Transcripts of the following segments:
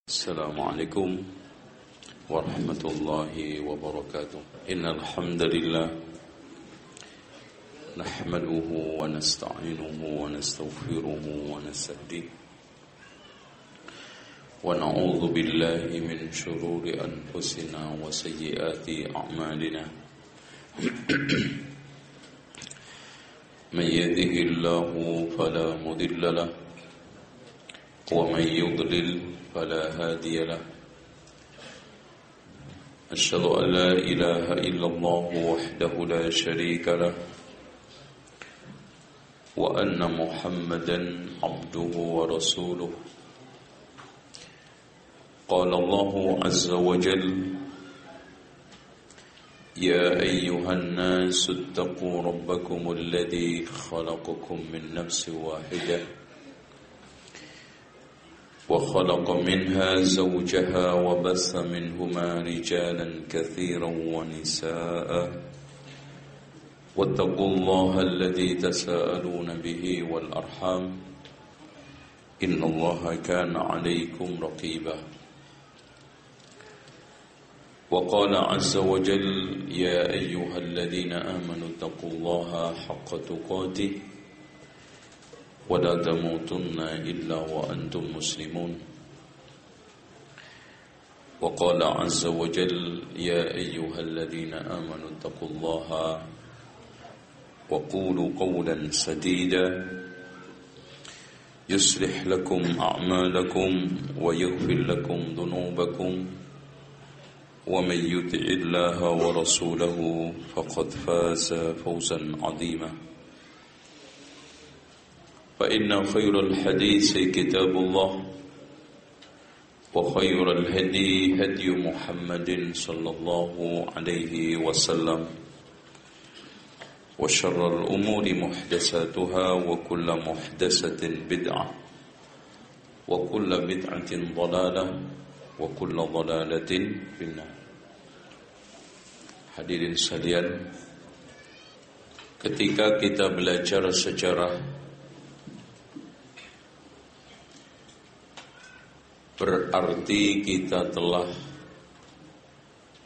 السلام عليكم ورحمة الله وبركاته. إن الحمد لله نحمده ونستعينه ونستغفره ونستهديه ونعوذ بالله من شرور أنفسنا وسيئات أعمالنا. من يهده الله فلا مضل له ومن يضلل فلا هادي له. أشهد أن لا إله إلا الله وحده لا شريك له وأن محمدا عبده ورسوله. قال الله عز وجل: يا أيها الناس اتقوا ربكم الذي خلقكم من نفس واحدة وخلق منها زوجها وبث منهما رجالا كثيرا ونساء واتقوا الله الذي تساءلون به والأرحام إن الله كان عليكم رقيبا. وقال عز وجل: يا أيها الذين آمنوا اتقوا الله حق تقاته ولا تموتن إلا وأنتم مسلمون. وقال عز وجل: يا أيها الذين آمنوا اتقوا الله وقولوا قولا سديدا يصلح لكم أعمالكم ويغفر لكم ذنوبكم ومن يطع الله ورسوله فقد فاز فوزا عظيما. فإن خير الحديث كتاب الله وخير الهدي هدي محمد صلى الله عليه وسلم وشر الأمور محدثاتها وكل محدثة بدعة وكل بدعة ضلالة وكل ضلالة في النار. Hadirin sekalian, ketika kita belajar sejarah, berarti kita telah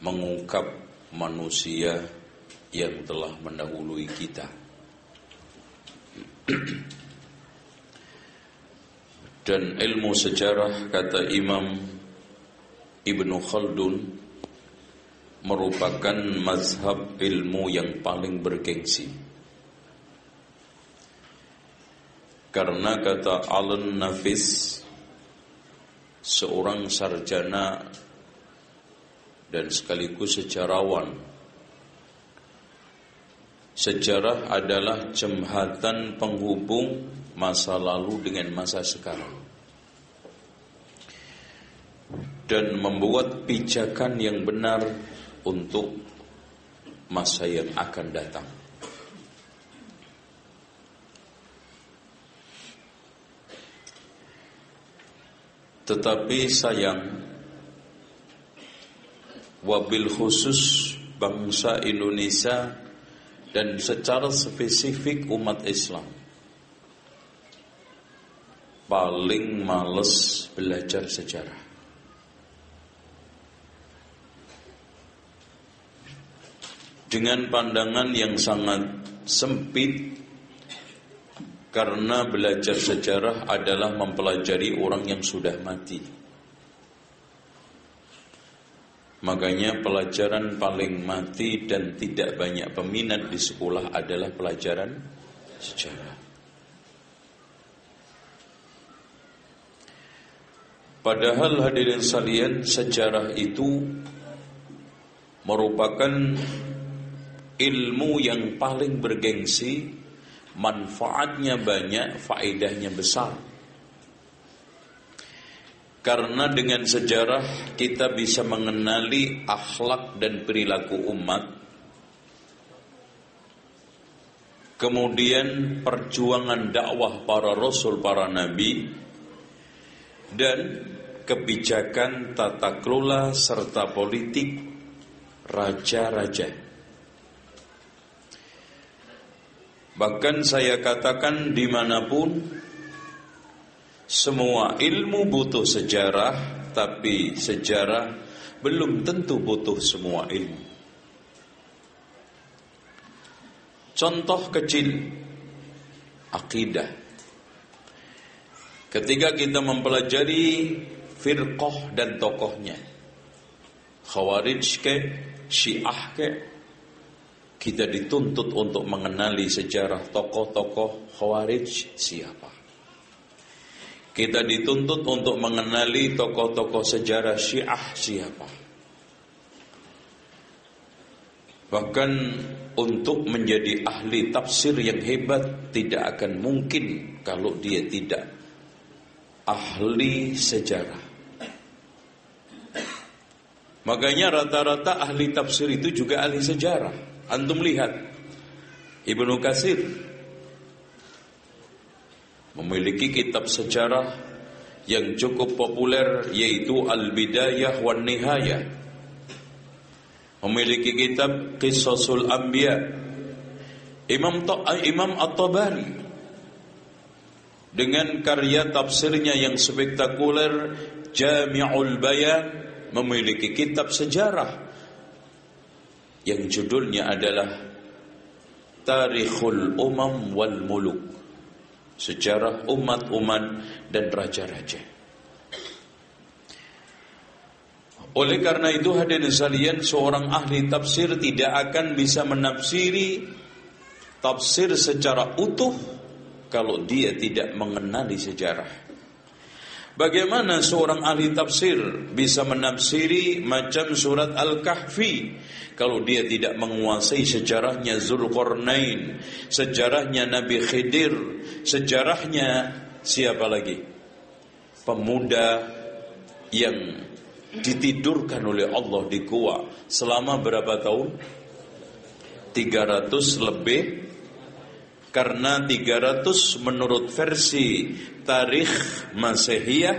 mengungkap manusia yang telah mendahului kita. Dan ilmu sejarah, kata Imam Ibnu Khaldun, merupakan mazhab ilmu yang paling bergengsi. Karena kata Alan Nafis, seorang sarjana dan sekaligus sejarawan, sejarah adalah jembatan penghubung masa lalu dengan masa sekarang dan membuat pijakan yang benar untuk masa yang akan datang. Tetapi sayang, wabil khusus bangsa Indonesia dan secara spesifik umat Islam paling males belajar sejarah. Dengan pandangan yang sangat sempit, karena belajar sejarah adalah mempelajari orang yang sudah mati. Makanya pelajaran paling mati dan tidak banyak peminat di sekolah adalah pelajaran sejarah. Padahal hadirin sekalian, sejarah itu merupakan ilmu yang paling bergengsi, manfaatnya banyak, faedahnya besar. Karena dengan sejarah kita bisa mengenali akhlak dan perilaku umat, kemudian perjuangan dakwah para rasul, para nabi, dan kebijakan tata kelola serta politik raja-raja. Bahkan saya katakan dimanapun semua ilmu butuh sejarah, tapi sejarah belum tentu butuh semua ilmu. Contoh kecil, akidah. Ketika kita mempelajari firqah dan tokohnya, Khawarij ke, Syiah ke, kita dituntut untuk mengenali sejarah tokoh-tokoh Khawarij siapa. Kita dituntut untuk mengenali tokoh-tokoh sejarah Syiah siapa. Bahkan untuk menjadi ahli tafsir yang hebat tidak akan mungkin kalau dia tidak ahli sejarah. Makanya rata-rata ahli tafsir itu juga ahli sejarah. Antum lihat Ibnu Katsir memiliki kitab sejarah yang cukup populer, yaitu Al-Bidayah wan Nihayah. Memiliki kitab Qisasul Anbiya. Imam At-Tabari dengan karya tafsirnya yang spektakuler Jami'ul Bayan memiliki kitab sejarah yang judulnya adalah Tarikhul Umam wal Muluk, sejarah umat-umat dan raja-raja. Oleh karena itu hadirin sekalian, seorang ahli tafsir tidak akan bisa menafsiri tafsir secara utuh kalau dia tidak mengenali sejarah. Bagaimana seorang ahli tafsir bisa menafsiri macam surat Al-Kahfi kalau dia tidak menguasai sejarahnya Zulqarnain, sejarahnya Nabi Khidir, sejarahnya siapa lagi? Pemuda yang ditidurkan oleh Allah di gua selama berapa tahun? 300 lebih. Karena 300 menurut versi tarikh Masehiyah,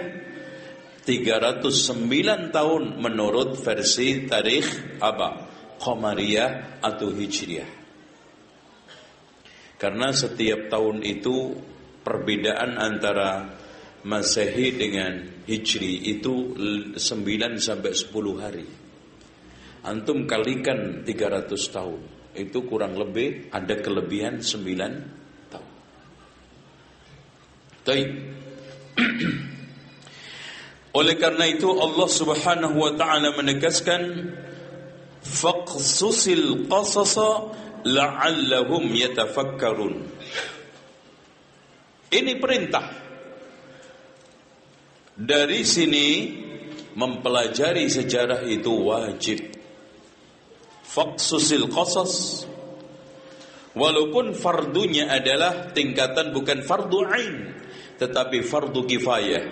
309 tahun menurut versi tarikh apa? Qamariyah atau Hijriyah. Karena setiap tahun itu perbedaan antara Masehi dengan Hijri itu 9 sampai 10 hari. Antum kalikan 300 tahun, itu kurang lebih ada kelebihan 9 tahun. Baik. Oleh karena itu Allah Subhanahu wa taala menegaskan faqsusil qasasa la'allahum yatafakkarun. Ini perintah. Dari sini mempelajari sejarah itu wajib. Faqsusil qasas, walaupun fardunya adalah tingkatan bukan fardu ain tetapi fardu kifayah.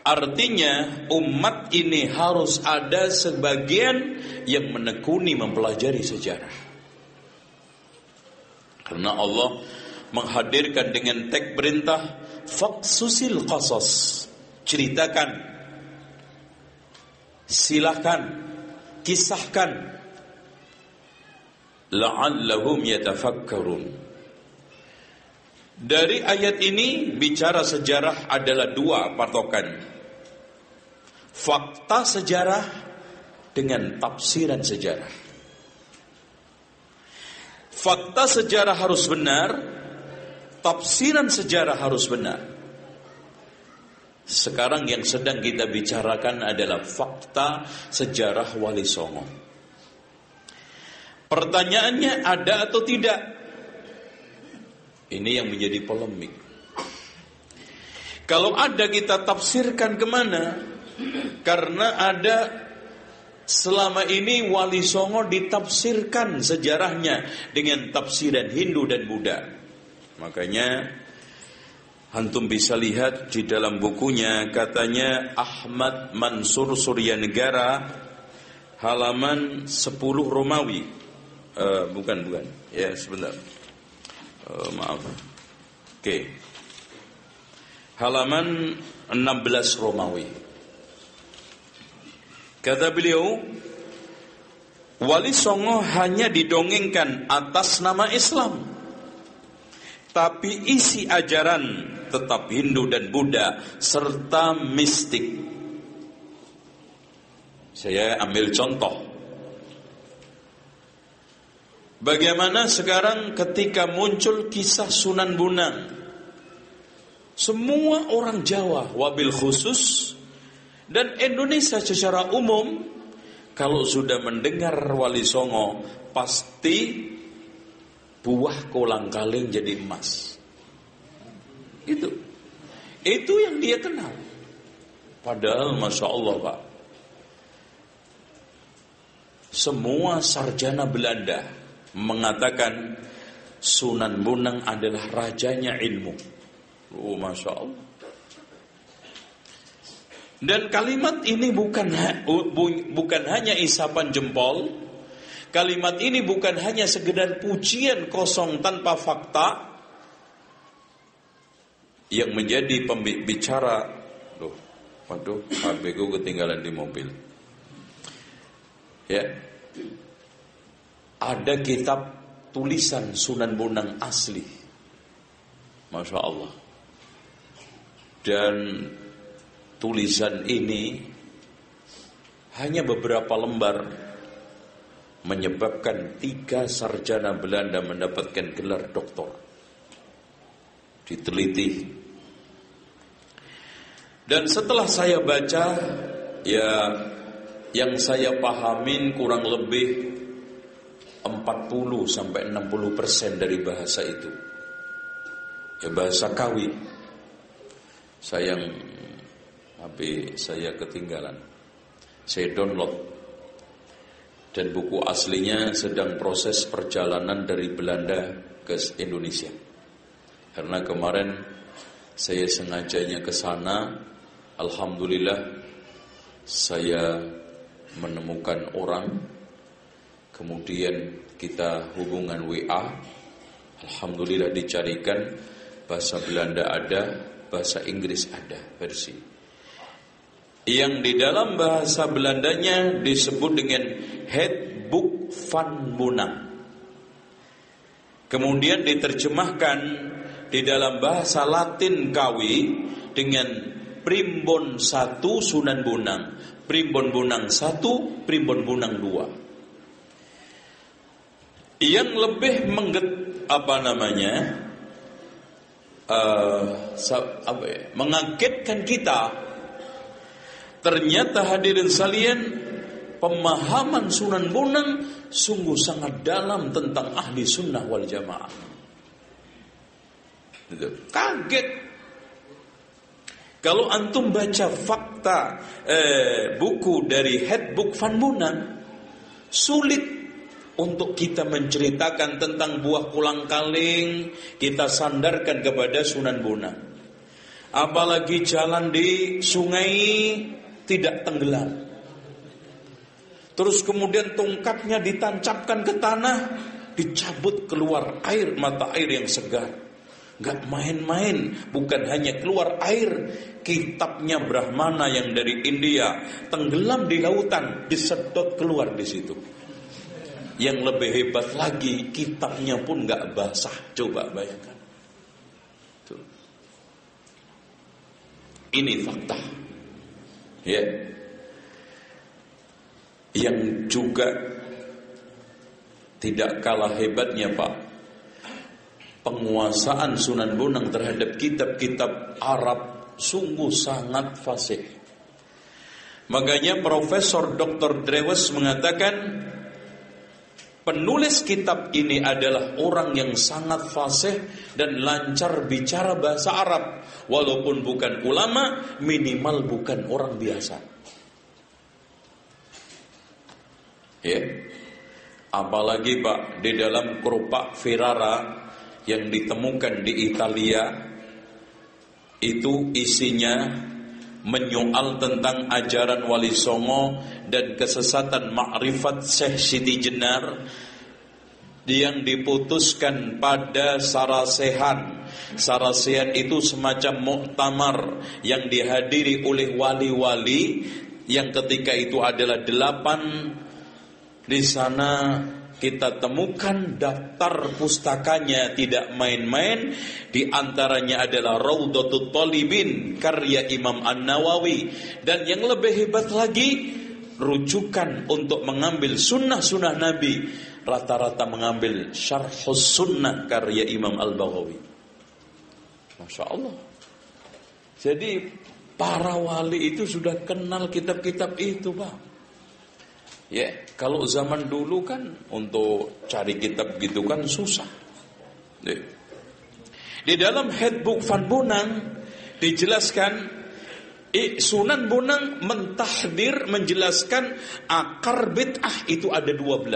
Artinya umat ini harus ada sebagian yang menekuni mempelajari sejarah. Karena Allah menghadirkan dengan teks perintah faqsusil qasas, ceritakan, silakan, kisahkan, la'allahum yatafakkarun. Dari ayat ini bicara sejarah adalah dua patokan, fakta sejarah dengan tafsiran sejarah. Fakta sejarah harus benar, tafsiran sejarah harus benar. Sekarang yang sedang kita bicarakan adalah fakta sejarah Wali Songo. Pertanyaannya, ada atau tidak? Ini yang menjadi polemik. Kalau ada, kita tafsirkan kemana? Karena ada selama ini Wali Songo ditafsirkan sejarahnya dengan tafsiran Hindu dan Buddha. Makanya antum bisa lihat di dalam bukunya, katanya Ahmad Mansur Suryanegara, halaman 10 Romawi. Bukan. Ya, sebentar. Maaf. Oke. Halaman 16 Romawi. Kata beliau, Wali Songo hanya didongengkan atas nama Islam, tapi isi ajaran tetap Hindu dan Buddha serta mistik. Saya ambil contoh. Bagaimana sekarang ketika muncul kisah Sunan Bonang, semua orang Jawa wabil khusus dan Indonesia secara umum, kalau sudah mendengar Wali Songo pasti buah kolang-kaling jadi emas. Itu yang dia kenal. Padahal Masya Allah Pak, semua sarjana Belanda mengatakan Sunan Bonang adalah rajanya ilmu. Oh Masya Allah. Dan kalimat ini bukan hanya isapan jempol. Kalimat ini bukan hanya sekedar pujian kosong tanpa fakta. Yang menjadi pembicara, waduh, HP ku ketinggalan di mobil. Ya. Ada kitab tulisan Sunan Bonang asli. Masya Allah. Dan tulisan ini hanya beberapa lembar menyebabkan 3 sarjana Belanda mendapatkan gelar doktor. Diteliti. Dan setelah saya baca, ya yang saya pahamin kurang lebih 40-60% dari bahasa itu. Ya bahasa Kawi. Sayang HP saya ketinggalan. Saya download. Dan buku aslinya sedang proses perjalanan dari Belanda ke Indonesia. Karena kemarin saya sengajanya ke sana, alhamdulillah saya menemukan orang, kemudian kita hubungan WA, alhamdulillah dicarikan bahasa Belanda ada, bahasa Inggris ada versi. Yang di dalam bahasa Belandanya disebut dengan Handboek van Bonang. Kemudian diterjemahkan di dalam bahasa Latin Kawi dengan Primbon 1 Sunan Bonang, Primbon Bonang 1, Primbon Bonang 2. Yang lebih mengagetkan kita, ternyata hadirin sekalian, pemahaman Sunan Bonang sungguh sangat dalam tentang ahli sunnah wal jamaah. Kaget. Kalau antum baca fakta buku dari Handboek van Bonang, sulit untuk kita menceritakan tentang buah kolang-kaling, kita sandarkan kepada Sunan Bonang. Apalagi jalan di sungai tidak tenggelam. Terus kemudian tongkatnya ditancapkan ke tanah, dicabut keluar air, mata air yang segar. Gak main-main, bukan hanya keluar air, kitabnya Brahmana yang dari India tenggelam di lautan, disedot keluar di situ. Yang lebih hebat lagi, kitabnya pun gak basah. Coba bayangkan. Tuh. Ini fakta. Ya. Yang juga tidak kalah hebatnya Pak, penguasaan Sunan Bonang terhadap kitab-kitab Arab sungguh sangat fasih. Makanya Profesor Dr. Drewes mengatakan, penulis kitab ini adalah orang yang sangat fasih dan lancar bicara bahasa Arab. Walaupun bukan ulama, minimal bukan orang biasa. Ya. Apalagi Pak, di dalam kerupak Ferrara yang ditemukan di Italia, itu isinya menyoal tentang ajaran Wali Songo dan kesesatan Ma'rifat Syekh Siti Jenar yang diputuskan pada Sarasehan. Sarasehan itu semacam muktamar yang dihadiri oleh wali-wali yang ketika itu adalah 8. Di sana kita temukan daftar pustakanya tidak main-main. Di antaranya adalah Raudhatut Thalibin karya Imam An-Nawawi. Dan yang lebih hebat lagi, rujukan untuk mengambil sunnah-sunnah Nabi, rata-rata mengambil Syarhus Sunnah karya Imam Al-Baghawi. Masya Allah. Jadi para wali itu sudah kenal kitab-kitab itu, Pak. Ya, kalau zaman dulu kan untuk cari kitab gitu kan susah. Ya. Di dalam Handbook Van Bonang dijelaskan, Sunan Bonang mentahdir, menjelaskan akar bid'ah itu ada 12.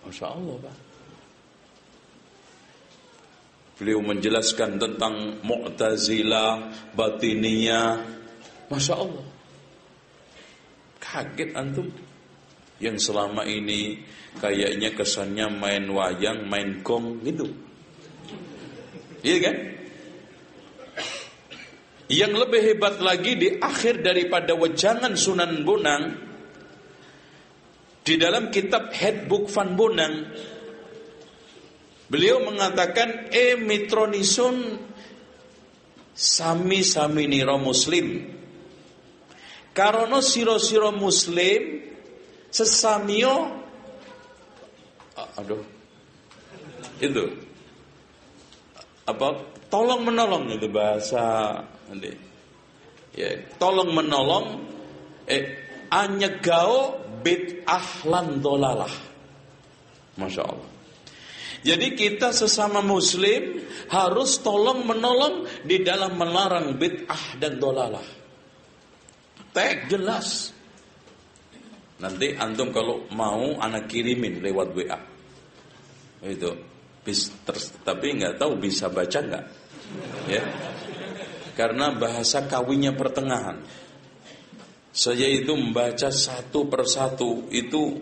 Masya Allah, Pak. Beliau menjelaskan tentang Mu'tazilah, Batiniyah. Masya Allah. Kaget antum. Yang selama ini kayaknya kesannya main wayang, main gong gitu. Iya kan? Yang lebih hebat lagi, di akhir daripada wejangan Sunan Bonang, di dalam kitab Handbook Van Bonang, beliau mengatakan mitronisun sami-sami nira muslim. Karono siro-siro muslim sesamio, itu apa, tolong menolong, itu bahasa nanti ya, tolong menolong anyegao bid'ah lan dolalah. Masya Allah. Jadi kita sesama muslim harus tolong menolong di dalam melarang bid'ah dan dolalah. Tag jelas. Nanti antum kalau mau anak kirimin lewat WA. Itu. Tapi nggak tahu bisa baca nggak? Ya. Karena bahasa kawinnya pertengahan. Saya itu membaca satu persatu itu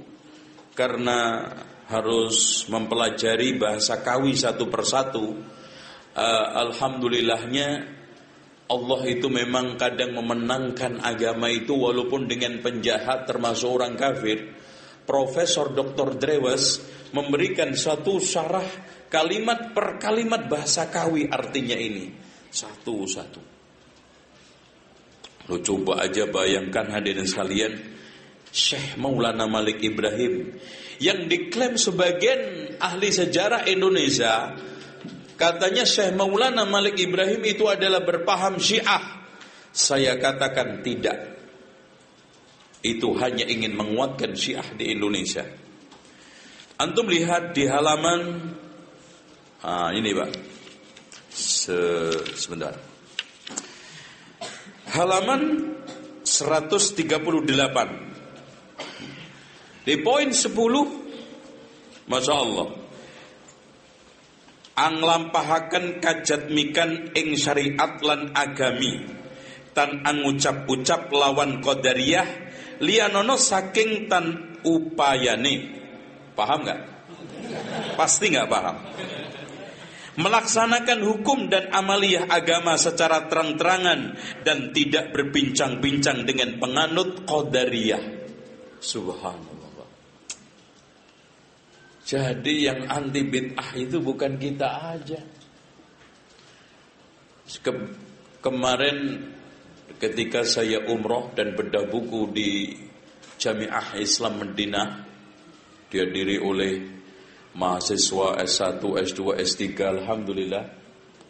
karena harus mempelajari bahasa kawi satu persatu. Alhamdulillahnya Allah itu memang kadang memenangkan agama itu walaupun dengan penjahat termasuk orang kafir. Profesor Dr. Drewes memberikan satu syarah kalimat per kalimat bahasa kawi artinya ini satu-satu. Lo coba aja bayangkan hadirin sekalian, Syekh Maulana Malik Ibrahim yang diklaim sebagian ahli sejarah Indonesia, katanya Syekh Maulana Malik Ibrahim itu adalah berpaham Syiah. Saya katakan tidak. Itu hanya ingin menguatkan Syiah di Indonesia. Antum lihat di halaman ini Pak. Sebentar. Halaman 138. Di poin 10, Masya Allah, anglampahaken kajatmikan ing syariat lan agami tan angucap-ucap lawan qadariyah lianono saking tan upayane. Paham nggak? Pasti nggak paham. Melaksanakan hukum dan amaliyah agama secara terang-terangan dan tidak berbincang-bincang dengan penganut qadariyah. Subhanallah. Jadi yang anti bid'ah itu bukan kita aja. Kemarin ketika saya umroh dan bedah buku di Jamiah Islam Madinah, dihadiri oleh mahasiswa S1, S2, S3, alhamdulillah.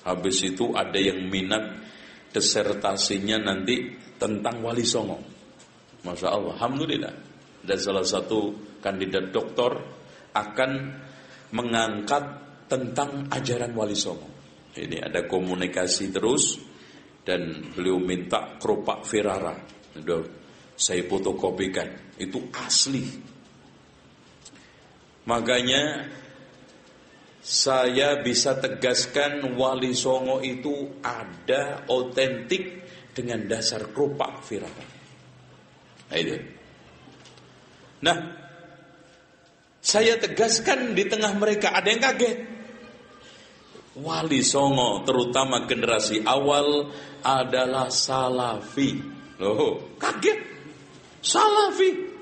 Habis itu ada yang minat disertasinya nanti tentang Wali Songo. Masya Allah, alhamdulillah. Dan salah satu kandidat doktor akan mengangkat tentang ajaran Wali Songo. Ini ada komunikasi terus. Dan beliau minta keropak Ferrara. Udah saya fotokopikan. Itu asli. Makanya saya bisa tegaskan Wali Songo itu ada otentik dengan dasar keropak Ferrara. Nah, saya tegaskan di tengah mereka ada yang kaget. Wali Songo terutama generasi awal adalah Salafi. Loh, kaget. Salafi.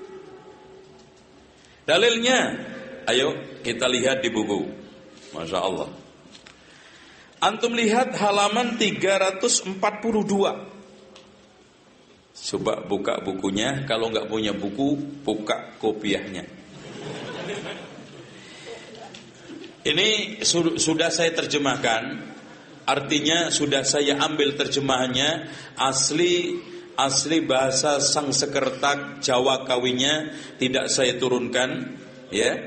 Dalilnya, ayo kita lihat di buku. Masya Allah. Antum lihat halaman 342. Coba buka bukunya, kalau nggak punya buku, buka kopiahnya. Ini sudah saya terjemahkan, artinya sudah saya ambil terjemahannya, asli bahasa Sangsekerta Jawa Kawinya tidak saya turunkan, ya.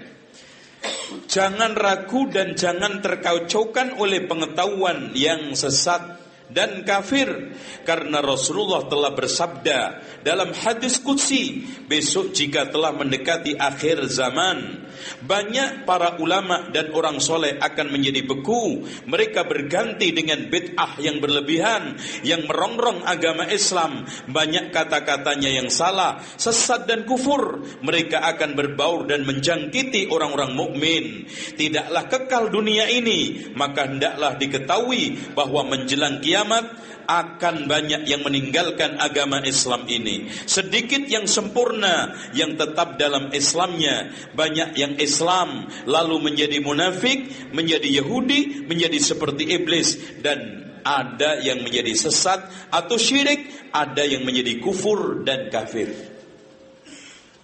Jangan ragu dan jangan terkacaukan oleh pengetahuan yang sesat dan kafir, karena Rasulullah telah bersabda dalam hadis qudsi, besok jika telah mendekati akhir zaman, banyak para ulama dan orang soleh akan menjadi beku. Mereka berganti dengan bid'ah yang berlebihan, yang merongrong agama Islam. Banyak kata-katanya yang salah, sesat dan kufur. Mereka akan berbaur dan menjangkiti orang-orang mukmin. Tidaklah kekal dunia ini, maka hendaklah diketahui bahwa menjelang kiamat akan banyak yang meninggalkan agama Islam ini. Sedikit yang sempurna, yang tetap dalam Islamnya. Banyak yang Islam lalu menjadi munafik, menjadi Yahudi, menjadi seperti iblis. Dan ada yang menjadi sesat atau syirik, ada yang menjadi kufur dan kafir.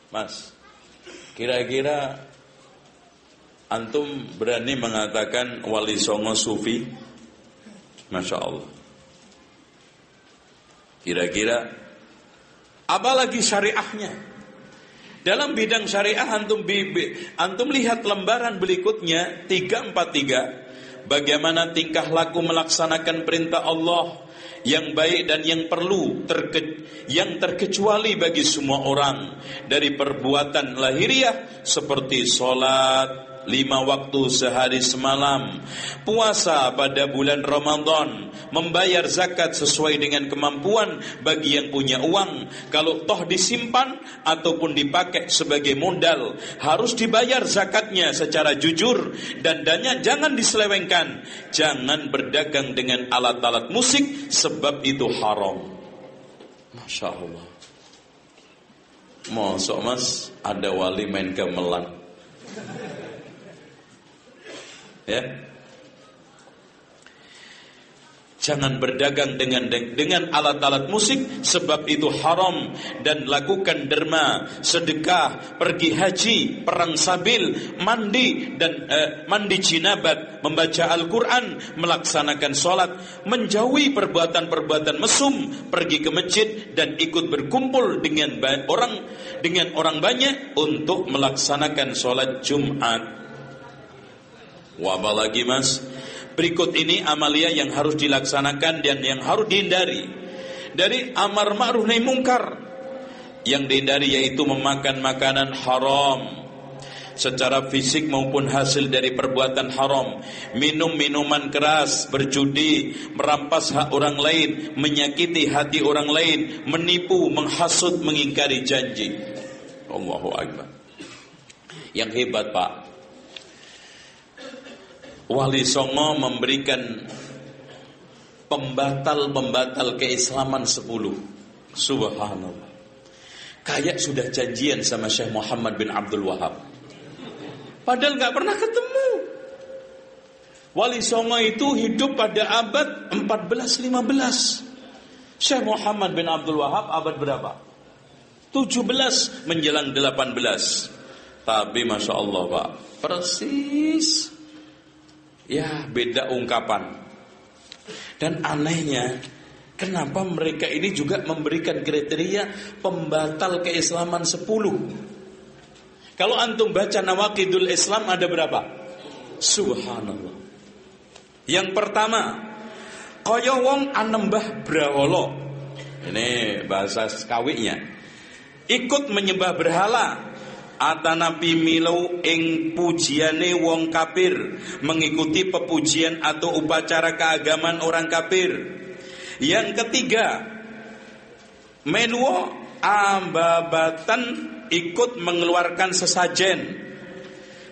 Mas, kira-kira antum berani mengatakan Wali Songo sufi? Masya Allah. Kira-kira apalagi syariahnya? Dalam bidang syariah antum lihat lembaran berikutnya 343, bagaimana tingkah laku melaksanakan perintah Allah yang baik dan yang perlu yang terkecuali bagi semua orang, dari perbuatan lahiriah seperti sholat 5 waktu sehari semalam, puasa pada bulan Ramadan, membayar zakat sesuai dengan kemampuan bagi yang punya uang. Kalau toh disimpan ataupun dipakai sebagai modal, harus dibayar zakatnya secara jujur, dan dananya jangan diselewengkan. Jangan berdagang dengan alat-alat musik, sebab itu haram. Masya Allah. Masuk mas, ada wali main gamelan, ya. Jangan berdagang dengan alat-alat musik, sebab itu haram. Dan lakukan derma, sedekah, pergi haji, perang sabil, mandi dan mandi jinabat, membaca Al-Quran, melaksanakan sholat, menjauhi perbuatan-perbuatan mesum, pergi ke masjid dan ikut berkumpul dengan orang banyak untuk melaksanakan sholat Jumat. Wabah lagi mas. Berikut ini amalia yang harus dilaksanakan dan yang harus dihindari. Dari amar ma'ruf nahi mungkar, yang dihindari yaitu memakan makanan haram secara fisik maupun hasil dari perbuatan haram, minum minuman keras, berjudi, merampas hak orang lain, menyakiti hati orang lain, menipu, menghasut, mengingkari janji. Allahu Akbar. Yang hebat Pak, Wali Songo memberikan pembatal keislaman 10. Subhanallah. Kayak sudah janjian sama Syekh Muhammad bin Abdul Wahab, padahal gak pernah ketemu. Wali Songo itu hidup pada abad 14-15. Syekh Muhammad bin Abdul Wahab abad berapa? 17 menjelang 18. Tapi Masya Allah Pak, persis, ya beda ungkapan. Dan anehnya, kenapa mereka ini juga memberikan kriteria pembatal keislaman 10? Kalau antum baca Nawaqidul Islam ada berapa? Subhanallah. Yang pertama, kaya wong anembah braholo. Ini bahasa kawinya. Ikut menyembah berhala, atanapi milau ing pujiane wong kafir, mengikuti pepujian atau upacara keagamaan orang kafir. Yang ketiga, menwo ambabatan, ikut mengeluarkan sesajen.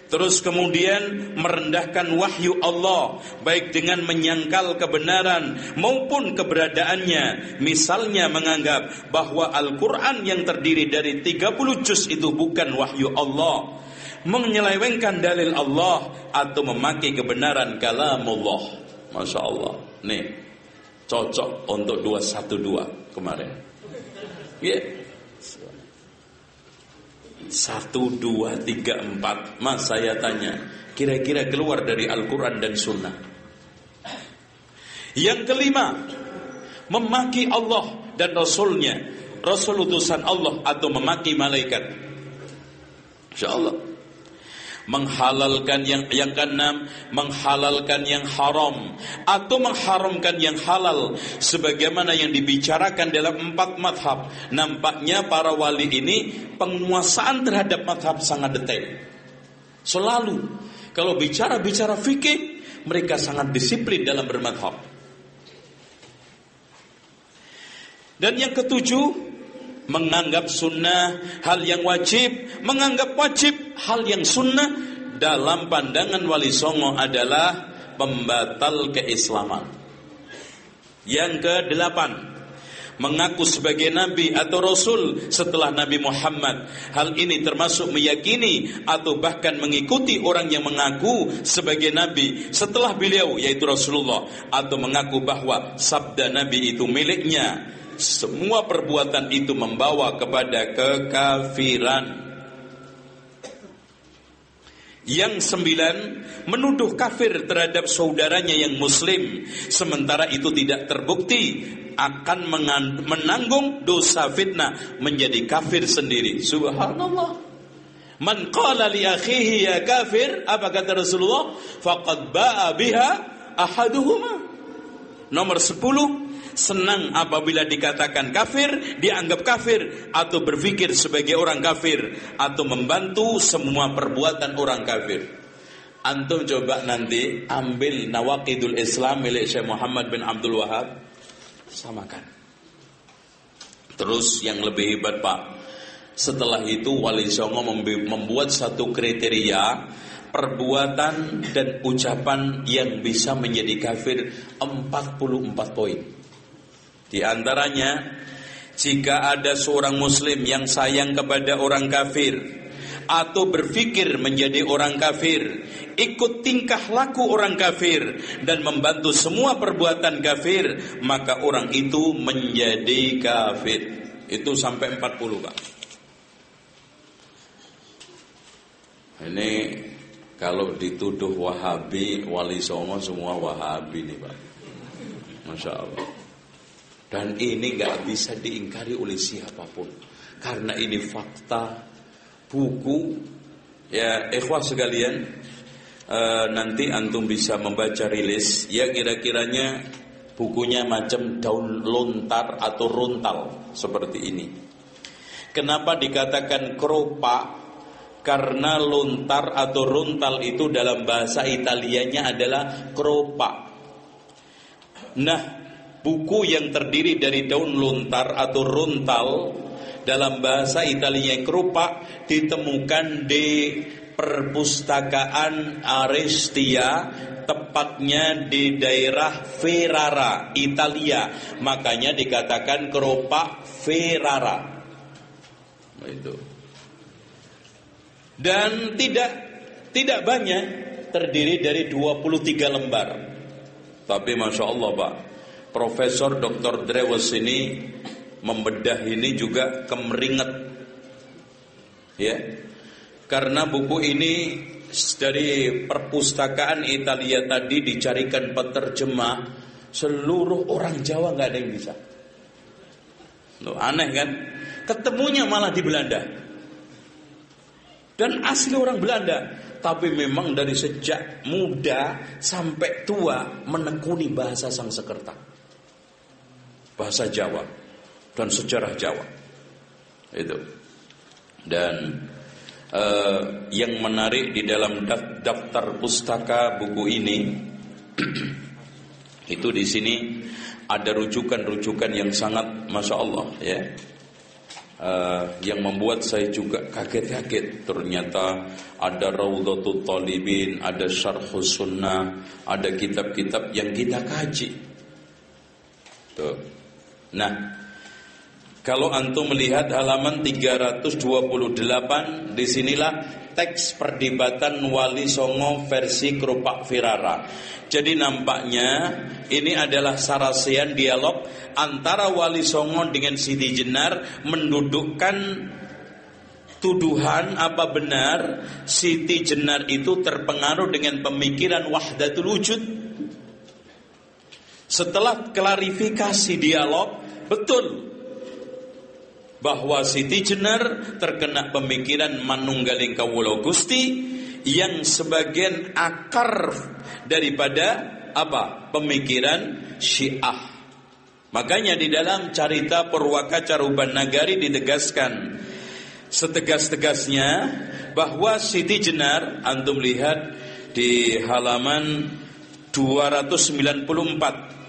Terus kemudian merendahkan wahyu Allah, baik dengan menyangkal kebenaran maupun keberadaannya. Misalnya menganggap bahwa Al-Quran yang terdiri dari 30 juz itu bukan wahyu Allah, menyelewengkan dalil Allah, atau memakai kebenaran kalamullah. Masya Allah. Nih, cocok untuk 212 kemarin. Ya. 1, 2, 3, 4. Mas, saya tanya, kira-kira keluar dari Al-Quran dan Sunnah. Yang kelima, memaki Allah dan Rasulnya, Rasul utusan Allah, atau memaki malaikat. InsyaAllah. Menghalalkan yang keenam, menghalalkan yang haram atau mengharamkan yang halal, sebagaimana yang dibicarakan dalam 4 madhab. Nampaknya para wali ini penguasaan terhadap madhab sangat detail. Selalu kalau bicara fikih, mereka sangat disiplin dalam bermadhab. Dan yang ketujuh, menganggap sunnah hal yang wajib, menganggap wajib hal yang sunnah, dalam pandangan Wali Songo adalah pembatal keislaman. Yang ke-8, mengaku sebagai nabi atau rasul setelah Nabi Muhammad. Hal ini termasuk meyakini atau bahkan mengikuti orang yang mengaku sebagai nabi setelah beliau, yaitu Rasulullah, atau mengaku bahwa sabda nabi itu miliknya. Semua perbuatan itu membawa kepada kekafiran. Yang 9, menuduh kafir terhadap saudaranya yang muslim, sementara itu tidak terbukti, akan menanggung dosa fitnah menjadi kafir sendiri. Subhanallah. Man qala li akhihi ya kafir, apa kata Rasulullah? Faqad ba'a biha ahaduhuma. Nomor 10, senang apabila dikatakan kafir, dianggap kafir, atau berpikir sebagai orang kafir, atau membantu semua perbuatan orang kafir. Antum coba nanti ambil Nawaqidul Islam milik Syekh Muhammad bin Abdul Wahab, samakan. Terus yang lebih hebat Pak, setelah itu Wali Songo membuat satu kriteria perbuatan dan ucapan yang bisa menjadi kafir, 44 poin. Di antaranya, jika ada seorang muslim yang sayang kepada orang kafir atau berpikir menjadi orang kafir, ikut tingkah laku orang kafir dan membantu semua perbuatan kafir, maka orang itu menjadi kafir. Itu sampai 40 Pak. Ini kalau dituduh Wahabi, Wali Songo semua Wahabi nih Pak. Masya Allah. Dan ini gak bisa diingkari oleh siapapun, karena ini fakta. Buku, ya ikhwah sekalian, nanti antum bisa membaca rilis, ya kira-kiranya bukunya macam daun lontar atau rontal seperti ini. Kenapa dikatakan keropak? Karena lontar atau rontal itu dalam bahasa Italianya adalah keropak. Nah, buku yang terdiri dari daun lontar atau rontal dalam bahasa Italia keropak ditemukan di perpustakaan Arestia, tepatnya di daerah Ferrara, Italia. Makanya dikatakan keropak Ferrara. Itu. Dan tidak banyak, terdiri dari 23 lembar. Tapi Masya Allah Pak, Profesor Dr. Drewes ini membedah ini juga kemeringet, ya, karena buku ini dari perpustakaan Italia tadi dicarikan penerjemah, seluruh orang Jawa nggak ada yang bisa. Loh, aneh kan? Ketemunya malah di Belanda. Dan asli orang Belanda, tapi memang dari sejak muda sampai tua menekuni bahasa Sangsekerta, bahasa Jawa dan sejarah Jawa. Itu. Dan yang menarik di dalam daftar pustaka buku ini itu di sini ada rujukan-rujukan yang sangat Masya Allah, ya. Yang membuat saya juga kaget-kaget. Ternyata ada Raudhatul Talibin, ada Syarhus Sunnah, ada kitab-kitab yang kita kaji. Tuh. Nah, Kalau antum melihat halaman 328, disinilah teks perdebatan Wali Songo versi Krupak Wirara. Jadi nampaknya ini adalah sarasean dialog antara Wali Songo dengan Siti Jenar, mendudukkan tuduhan apa benar Siti Jenar itu terpengaruh dengan pemikiran wahdatul wujud. Setelah klarifikasi dialog, betul bahwa Siti Jenar terkena pemikiran manunggaling kawula Gusti yang sebagian akar daripada apa? Pemikiran Syiah. Makanya di dalam carita Purwaka Caruban Nagari ditegaskan setegas-tegasnya bahwa Siti Jenar, antum lihat di halaman 294.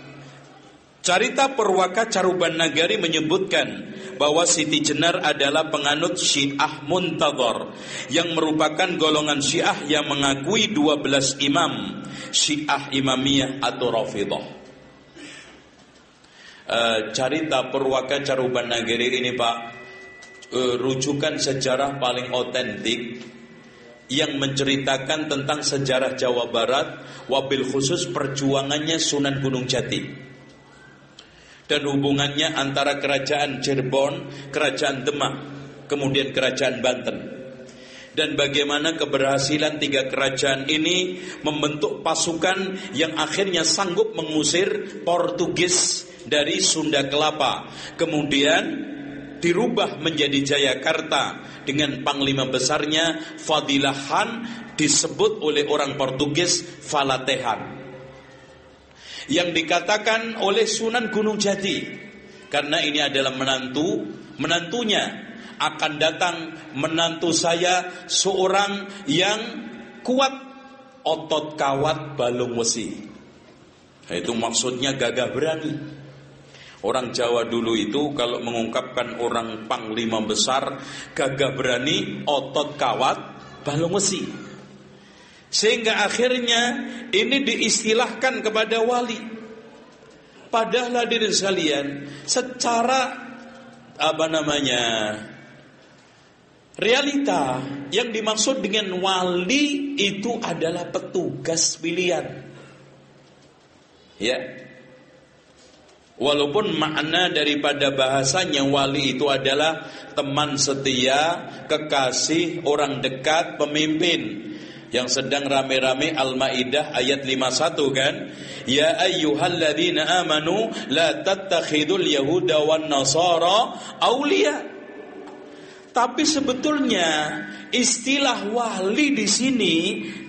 Carita Purwaka Caruban Nagari menyebutkan bahwa Siti Jenar adalah penganut Syiah Muntadhar yang merupakan golongan Syiah yang mengakui 12 imam Syiah Imamiyah atau Rafidhah. Carita Purwaka Caruban Nagari ini Pak, rujukan sejarah paling otentik yang menceritakan tentang sejarah Jawa Barat, wabil khusus perjuangannya Sunan Gunung Jati dan hubungannya antara kerajaan Cirebon, kerajaan Demak, kemudian kerajaan Banten, dan bagaimana keberhasilan tiga kerajaan ini membentuk pasukan yang akhirnya sanggup mengusir Portugis dari Sunda Kelapa, kemudian dirubah menjadi Jayakarta dengan panglima besarnya Fadilah Khan, disebut oleh orang Portugis Valatehan, yang dikatakan oleh Sunan Gunung Jati, karena ini adalah menantunya akan datang menantu saya seorang yang kuat, otot kawat balung wesi. Itu maksudnya gagah berani. Orang Jawa dulu itu kalau mengungkapkan orang panglima besar, gagah berani, otot kawat balung wesi. Sehingga akhirnya ini diistilahkan kepada wali. Padahal hadirin sekalian, secara realita yang dimaksud dengan wali itu adalah petugas pilihan. Ya. Walaupun makna daripada bahasanya wali itu adalah teman setia, kekasih, orang dekat, pemimpin. Yang sedang rame-rame Al-Maidah ayat 51 kan, ya ayyuhalladzina amanu la tattakhidul yahuda wan nasara auliya. Tapi sebetulnya istilah wali di sini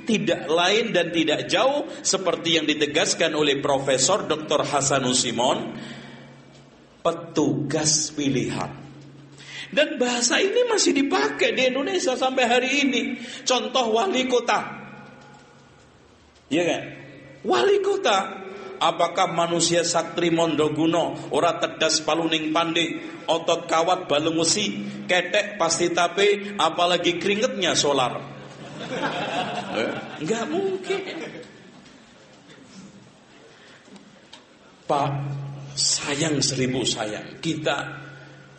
tidak lain dan tidak jauh seperti yang ditegaskan oleh Profesor Dr. Hasanus Simon, petugas pilihan. Dan bahasa ini masih dipakai di Indonesia sampai hari ini. Contoh wali kota, iya kan? Wali kota, apakah manusia saktri mondoguno, ora tedas paluning pandi, otot kawat balung wesi, ketek pasti tape, apalagi keringetnya solar? Enggak mungkin. Pak, sayang seribu sayang, kita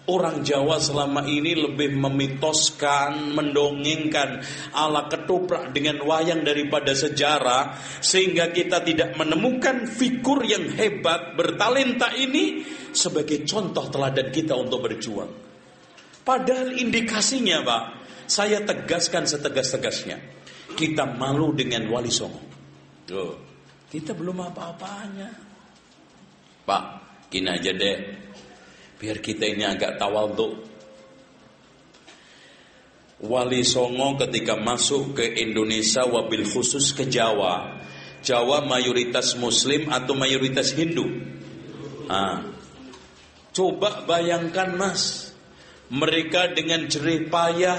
orang Jawa selama ini lebih memitoskan, mendongengkan ala ketoprak dengan wayang daripada sejarah, sehingga kita tidak menemukan figur yang hebat, bertalenta ini sebagai contoh teladan kita untuk berjuang. Padahal indikasinya Pak, saya tegaskan setegas-tegasnya, kita malu dengan Wali Songo. Tuh, kita belum apa-apanya. Pak, gini aja deh, biar kita ini agak tawadhu. Wali Songo ketika masuk ke Indonesia, wabil khusus ke Jawa, Jawa mayoritas Muslim atau mayoritas Hindu? Coba bayangkan Mas, mereka dengan jerih payah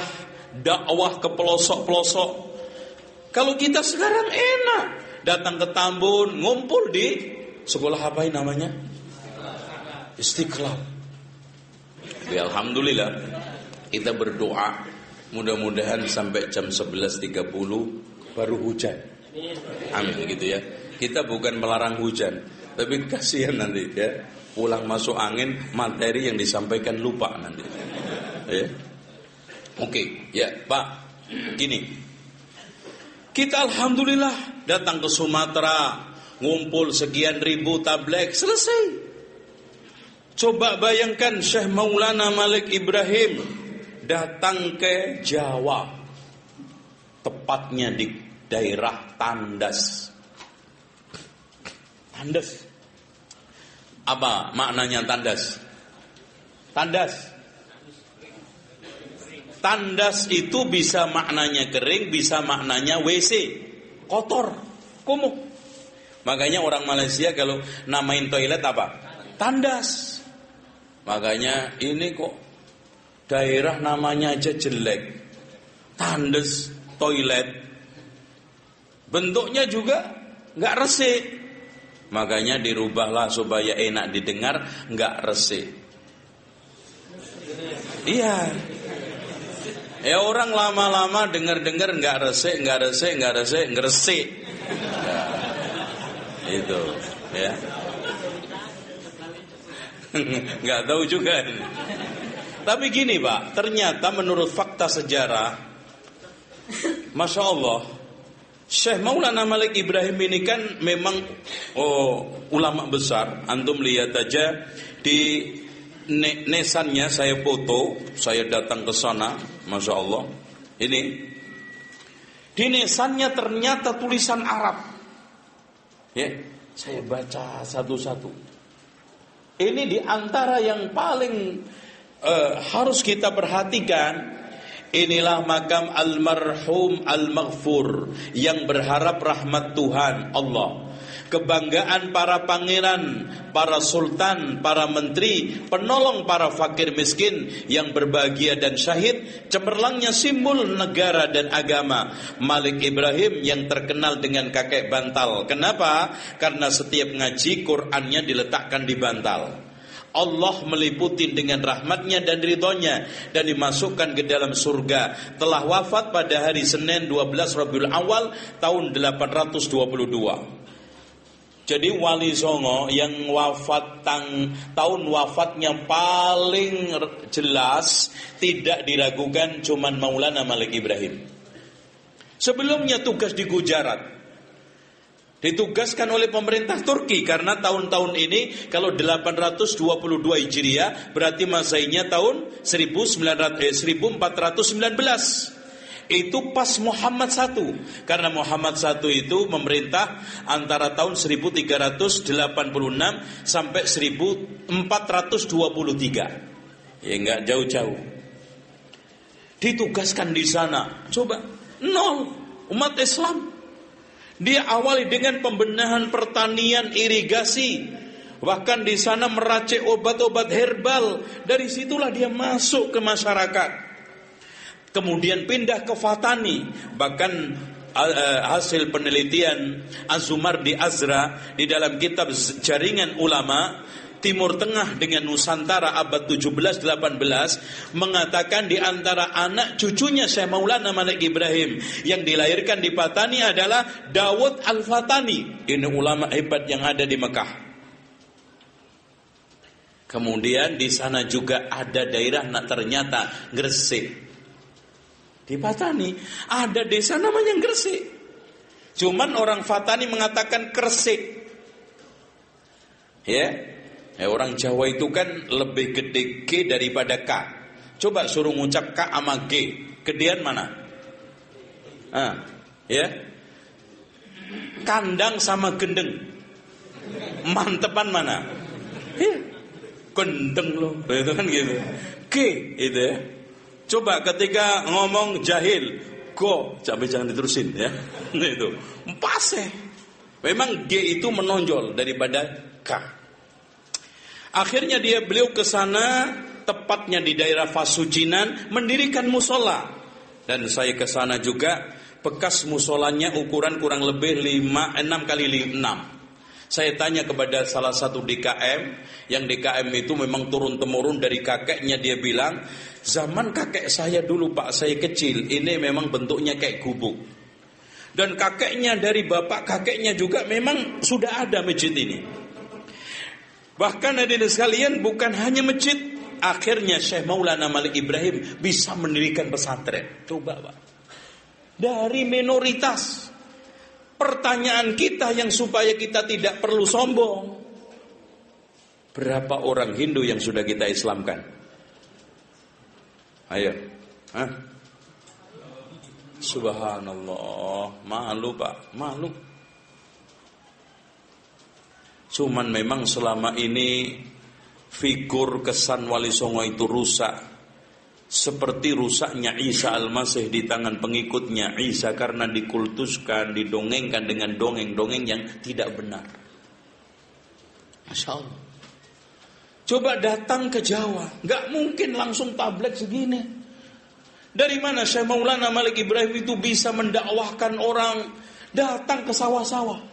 dakwah ke pelosok-pelosok. Kalau kita sekarang enak, datang ke Tambun, ngumpul di sekolah apa ini namanya? Istiqlal. Ya, alhamdulillah, kita berdoa mudah-mudahan sampai jam 11.30 baru hujan. Amin gitu ya. Kita bukan melarang hujan, tapi kasihan nanti ya. pulang masuk angin, materi yang disampaikan lupa nanti. Ya. Oke, ya Pak, gini. Kita alhamdulillah datang ke Sumatera, ngumpul sekian ribu tabligh, selesai. Coba bayangkan Syekh Maulana Malik Ibrahim datang ke Jawa, tepatnya di daerah Tandas. Tandas. Apa maknanya Tandas? Tandas itu bisa maknanya kering, bisa maknanya WC, kotor, kumuh. Makanya orang Malaysia kalau namain toilet apa? Tandas. Makanya ini kok daerah namanya aja jelek. Tandas toilet. Bentuknya juga nggak resik. Makanya dirubahlah supaya enak didengar, nggak resik. Iya. Ya orang lama-lama dengar-dengar nggak resik. Ya, itu, ya. Nggak tahu juga. Tapi gini Pak, ternyata menurut fakta sejarah, Masya Allah, Syekh Maulana Malik Ibrahim ini kan memang ulama besar. Antum lihat aja di nesannya saya foto, saya datang ke sana, Masya Allah. Ini di nesannya ternyata tulisan Arab. Ya, saya baca satu-satu. Ini di antara yang paling harus kita perhatikan. Inilah makam almarhum al-maghfur yang berharap rahmat Tuhan Allah. Kebanggaan para pangeran, para sultan, para menteri, penolong para fakir miskin yang berbahagia dan syahid, cemerlangnya simbol negara dan agama. Malik Ibrahim yang terkenal dengan kakek bantal. Kenapa? Karena setiap ngaji Qur'annya diletakkan di bantal. Allah meliputi dengan rahmatnya dan ridhonya dan dimasukkan ke dalam surga. Telah wafat pada hari Senin 12 Rabiul Awal tahun 822. Jadi Wali Songo yang wafat tahun wafatnya paling jelas, tidak diragukan, cuman Maulana Malik Ibrahim. Sebelumnya tugas di Gujarat, ditugaskan oleh pemerintah Turki karena tahun-tahun ini kalau 822 Hijriah berarti Masehinya tahun 1419. Itu pas Muhammad I, karena Muhammad I itu memerintah antara tahun 1386 sampai 1423. Ya enggak jauh-jauh. Ditugaskan di sana. Coba nol umat Islam. Dia awali dengan pembenahan pertanian, irigasi, bahkan di sana meracik obat-obat herbal. Dari situlah dia masuk ke masyarakat. Kemudian pindah ke Fatani. Bahkan hasil penelitian Az-Zumardi Azra di dalam kitab Jaringan Ulama Timur Tengah dengan Nusantara abad 17-18 mengatakan di antara anak cucunya Syekh Maulana Malik Ibrahim yang dilahirkan di Fatani adalah Dawud Al-Fatani. Ini ulama hebat yang ada di Mekah. Kemudian di sana juga ada daerah ternyata Gresik. Di Fatani ada desa namanya Gresik. Cuman orang Fatani mengatakan Kresik. Ya. Orang Jawa itu kan lebih gede G daripada K. Coba suruh ngucap K sama G, gedean mana? Ya. Kandang sama gendeng, mantepan mana? Ya. Gendeng loh, itu kan gitu. G itu ya. Coba ketika ngomong jahil, go, jangan diterusin ya. Itu pase. Memang G itu menonjol daripada K. Akhirnya beliau ke sana, tepatnya di daerah Fasucinan, mendirikan musola. Dan saya ke sana juga, bekas musolanya ukuran kurang lebih 6 kali 6. Saya tanya kepada salah satu DKM, yang DKM itu memang turun-temurun dari kakeknya, dia bilang, zaman kakek saya dulu Pak, saya kecil, ini memang bentuknya kayak gubuk. Dan kakeknya dari bapak kakeknya juga memang sudah ada masjid ini. Bahkan hadirin sekalian, bukan hanya masjid, akhirnya Syekh Maulana Malik Ibrahim bisa mendirikan pesantren. Coba Pak, dari minoritas. Pertanyaan kita yang supaya kita tidak perlu sombong, berapa orang Hindu yang sudah kita Islamkan? Ayo. Hah? Subhanallah. Malu Pak, malu. Cuman memang selama ini figur kesan Wali Songo itu rusak. Seperti rusaknya Isa Al-Masih di tangan pengikutnya Isa, karena dikultuskan, didongengkan dengan dongeng-dongeng yang tidak benar. Masya Allah. Coba datang ke Jawa, gak mungkin langsung tabligh segini. Dari mana Syekh Maulana Malik Ibrahim itu bisa mendakwahkan orang datang ke sawah-sawah?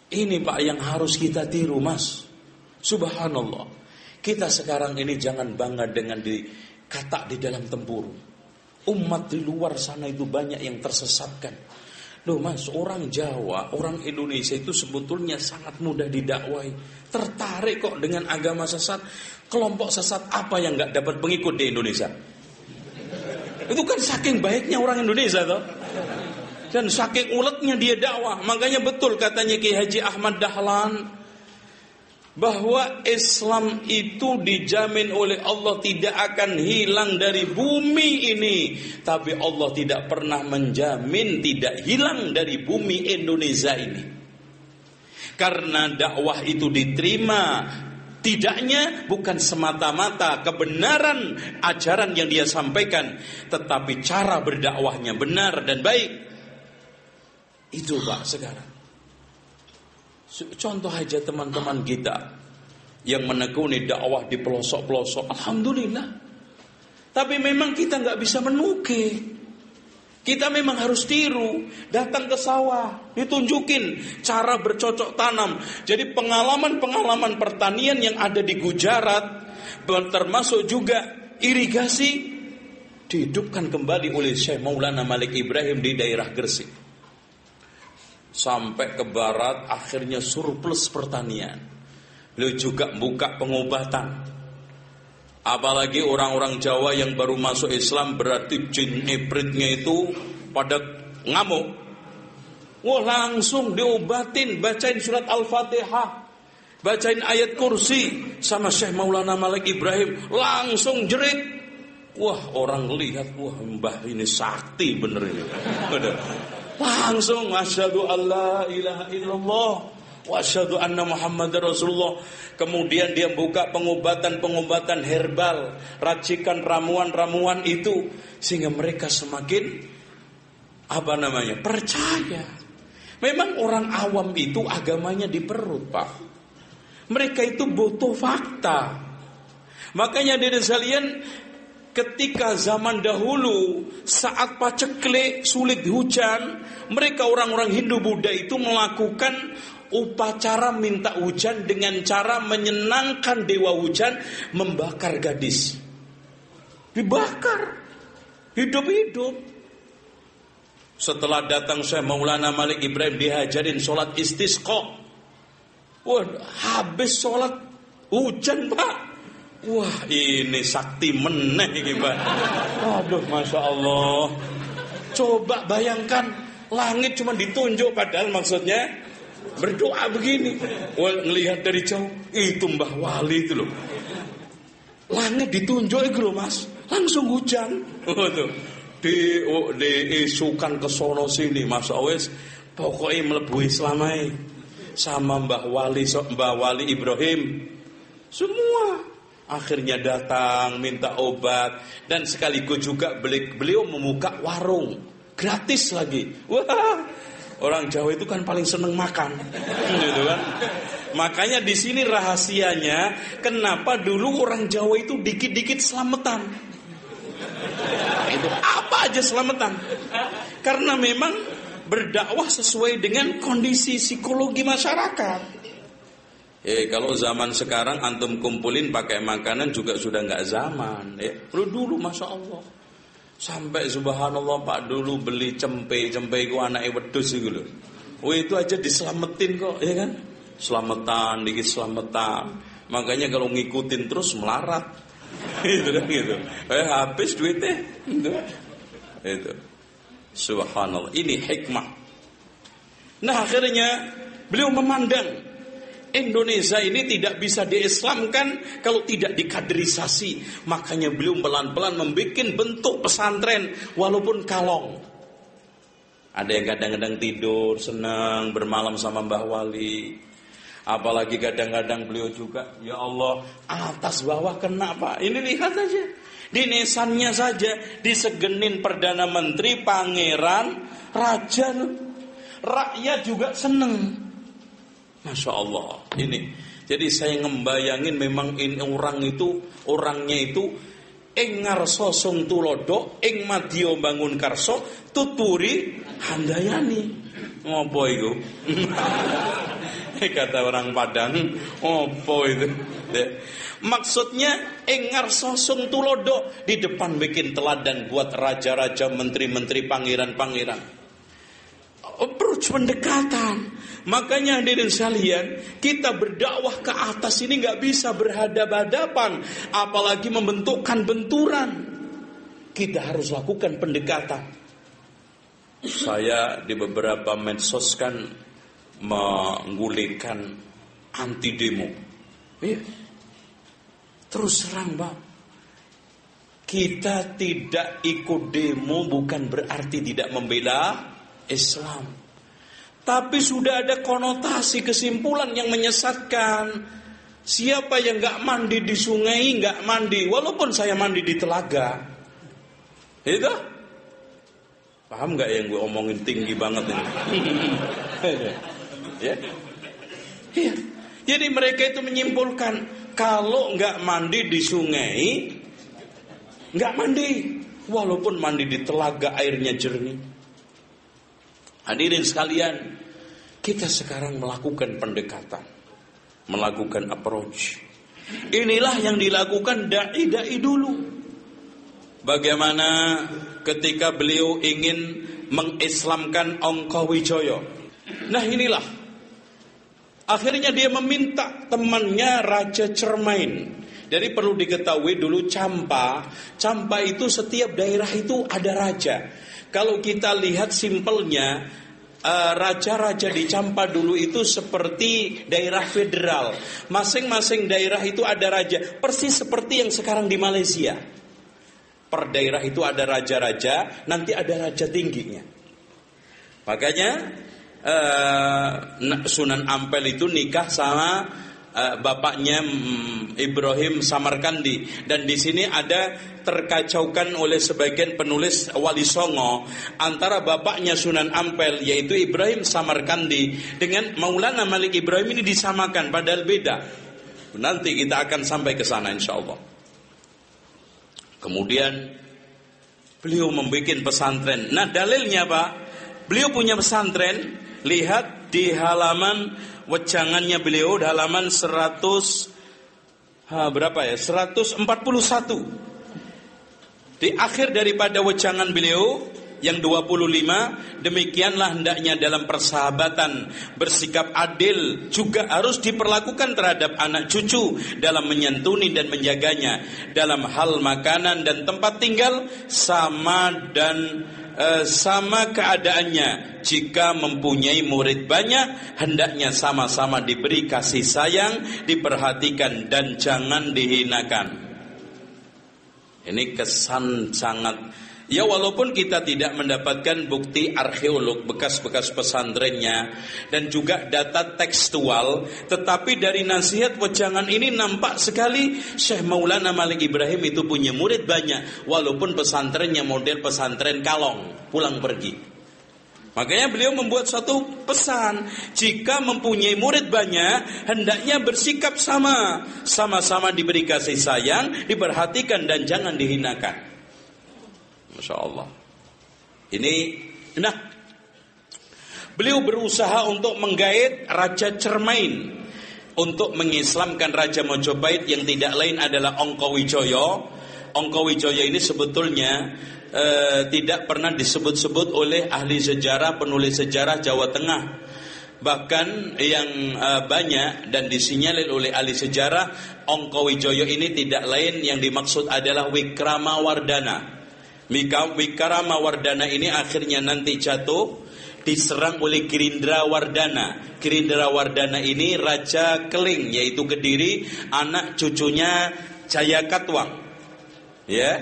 Ini Pak yang harus kita tiru, Mas. Subhanallah. Kita sekarang ini jangan bangga dengan dikata di dalam tempurung. Umat di luar sana itu banyak yang tersesatkan. Loh Mas, orang Jawa, orang Indonesia itu sebetulnya sangat mudah didakwai. Tertarik kok dengan agama sesat. Kelompok sesat apa yang gak dapat pengikut di Indonesia? Itu kan saking baiknya orang Indonesia toh. Dan saking uletnya dia dakwah. Makanya betul katanya Ki Haji Ahmad Dahlan, bahwa Islam itu dijamin oleh Allah tidak akan hilang dari bumi ini, tapi Allah tidak pernah menjamin tidak hilang dari bumi Indonesia ini. Karena dakwah itu diterima tidaknya bukan semata-mata kebenaran ajaran yang dia sampaikan, tetapi cara berdakwahnya benar dan baik. Itu Pak sekarang. Contoh aja teman-teman kita yang menekuni dakwah di pelosok-pelosok, alhamdulillah. Tapi memang kita nggak bisa menukik. Kita memang harus tiru, datang ke sawah, ditunjukin cara bercocok tanam. Jadi pengalaman-pengalaman pertanian yang ada di Gujarat, termasuk juga irigasi, dihidupkan kembali oleh Syekh Maulana Malik Ibrahim di daerah Gresik. Sampai ke barat akhirnya surplus pertanian. Beliau juga buka pengobatan. Apalagi orang-orang Jawa yang baru masuk Islam, berarti jin ibritnya itu pada ngamuk. Wah, langsung diobatin, bacain surat Al-Fatihah, bacain ayat kursi sama Syekh Maulana Malik Ibrahim, langsung jerit. Wah, orang lihat, wah mbah ini sakti bener ini. Langsung asyhadu alla ilaha illallah wa asyhadu anna Muhammadar Rasulullah. Kemudian dia buka pengobatan-pengobatan herbal, racikan ramuan-ramuan itu, sehingga mereka semakin percaya. Memang orang awam itu agamanya di perut, Pak. Mereka itu butuh fakta. Makanya dari sekalian, ketika zaman dahulu saat paceklik sulit hujan, mereka orang-orang Hindu Buddha itu melakukan upacara minta hujan dengan cara menyenangkan dewa hujan, membakar gadis. Dibakar hidup-hidup. Setelah datang Syekh Maulana Malik Ibrahim, dihajarin sholat istisqa. Wah, habis sholat hujan, Pak. Wah, ini sakti meneh iki, Pak. Aduh, Masya Allah. Coba bayangkan, langit cuma ditunjuk, padahal maksudnya berdoa begini. Wah, ngelihat dari jauh, itu Mbah Wali itu loh. Langit ditunjuk itu loh, Mas. Langsung hujan. Waduh. Diisukan ke sono sini, Mas Awes. Pokoknya melebu Islamai sama Mbah Wali Ibrahim. Semua akhirnya datang minta obat, dan sekaligus juga beliau membuka warung gratis lagi. Wah, orang Jawa itu kan paling seneng makan, gitu kan. Makanya di sini rahasianya kenapa dulu orang Jawa itu dikit-dikit selamatan. Itu apa aja selamatan. Karena memang berdakwah sesuai dengan kondisi psikologi masyarakat. Kalau zaman sekarang antum kumpulin pakai makanan juga sudah nggak zaman. Dulu Masya Allah, sampai subhanallah Pak, dulu beli cempe itu anaknya wedus itu loh. Itu aja diselamatin kok, ya kan? Selamatan, dikit selamatan. Makanya kalau ngikutin terus melarat. gitu. Habis duitnya. Itu. Subhanallah. Ini hikmah. Nah, akhirnya beliau memandang Indonesia ini tidak bisa diislamkan kalau tidak dikaderisasi. Makanya beliau pelan-pelan membuat bentuk pesantren walaupun kalong. Ada yang kadang-kadang tidur senang bermalam sama Mbah Wali. Apalagi kadang-kadang beliau juga, ya Allah, atas bawah kena Pak. Ini lihat aja. Di nisannya saja disegenin Perdana Menteri, Pangeran, Raja. Rakyat juga seneng. Masya Allah. Ini. Jadi saya ngembayangin memang ini orangnya itu ing ngarso sung tulodo, ing madya bangun karso, tuturi handayani. Ngopo iku? Kata orang Padang, opo itu? Maksudnya ing ngarso sung tulodo, di depan bikin teladan buat raja-raja, menteri-menteri, pangeran-pangeran. Approach pendekatan. Makanya hadirin sekalian, kita berdakwah ke atas ini gak bisa berhadapan-hadapan, apalagi membentukkan benturan. Kita harus lakukan pendekatan. Saya di beberapa medsos kan menggulirkan anti demo. Terus terang Pak, kita tidak ikut demo bukan berarti tidak membela Islam, tapi sudah ada konotasi kesimpulan yang menyesatkan. Siapa yang gak mandi di sungai gak mandi, walaupun saya mandi di telaga. Itu paham gak yang gue omongin tinggi banget ini? Ya? Ya. Jadi mereka itu menyimpulkan kalau gak mandi di sungai gak mandi, walaupun mandi di telaga airnya jernih. Hadirin sekalian, kita sekarang melakukan pendekatan, melakukan approach. Inilah yang dilakukan dai-dai dulu. Bagaimana ketika beliau ingin mengislamkan Ongkowijoyo. Nah inilah, akhirnya dia meminta temannya Raja Cermain. Jadi perlu diketahui dulu Campa itu setiap daerah itu ada raja. Kalau kita lihat simpelnya, raja-raja di Campa dulu itu seperti daerah federal. Masing-masing daerah itu ada raja, persis seperti yang sekarang di Malaysia. Per daerah itu ada raja-raja, nanti ada raja tingginya. Makanya Sunan Ampel itu nikah sama bapaknya Ibrahim Samarkandi, dan di sini ada terkacaukan oleh sebagian penulis Wali Songo antara bapaknya Sunan Ampel yaitu Ibrahim Samarkandi dengan Maulana Malik Ibrahim. Ini disamakan padahal beda. Nanti kita akan sampai ke sana insyaallah. Kemudian beliau membuat pesantren. Nah dalilnya Pak, beliau punya pesantren. Lihat di halaman wejangannya beliau, di halaman 141. Di akhir daripada wejangan beliau yang 25, demikianlah hendaknya dalam persahabatan bersikap adil juga harus diperlakukan terhadap anak cucu dalam menyantuni dan menjaganya, dalam hal makanan dan tempat tinggal sama keadaannya. Jika mempunyai murid banyak, hendaknya sama-sama diberi kasih sayang, diperhatikan dan jangan dihinakan. Ini kesan sangat, ya walaupun kita tidak mendapatkan bukti arkeolog bekas-bekas pesantrennya dan juga data tekstual, tetapi dari nasihat wejangan ini nampak sekali Syekh Maulana Malik Ibrahim itu punya murid banyak, walaupun pesantrennya model pesantren kalong, pulang pergi. Makanya beliau membuat satu pesan, jika mempunyai murid banyak, hendaknya bersikap sama-sama diberi kasih sayang, diperhatikan dan jangan dihinakan. Masya Allah. Nah, beliau berusaha untuk menggait Raja Cermain untuk mengislamkan Raja Mojopahit yang tidak lain adalah Ongkowijoyo. Ongkowijoyo ini sebetulnya tidak pernah disebut-sebut oleh ahli sejarah, penulis sejarah Jawa Tengah. Bahkan yang banyak dan disinyalir oleh ahli sejarah, Ongkowijoyo ini tidak lain yang dimaksud adalah Wikramawardhana. Wikramawardhana ini akhirnya nanti jatuh, diserang oleh Girindrawardhana. Girindrawardhana ini Raja Keling, yaitu Kediri, anak cucunya Jayakatwang, ya,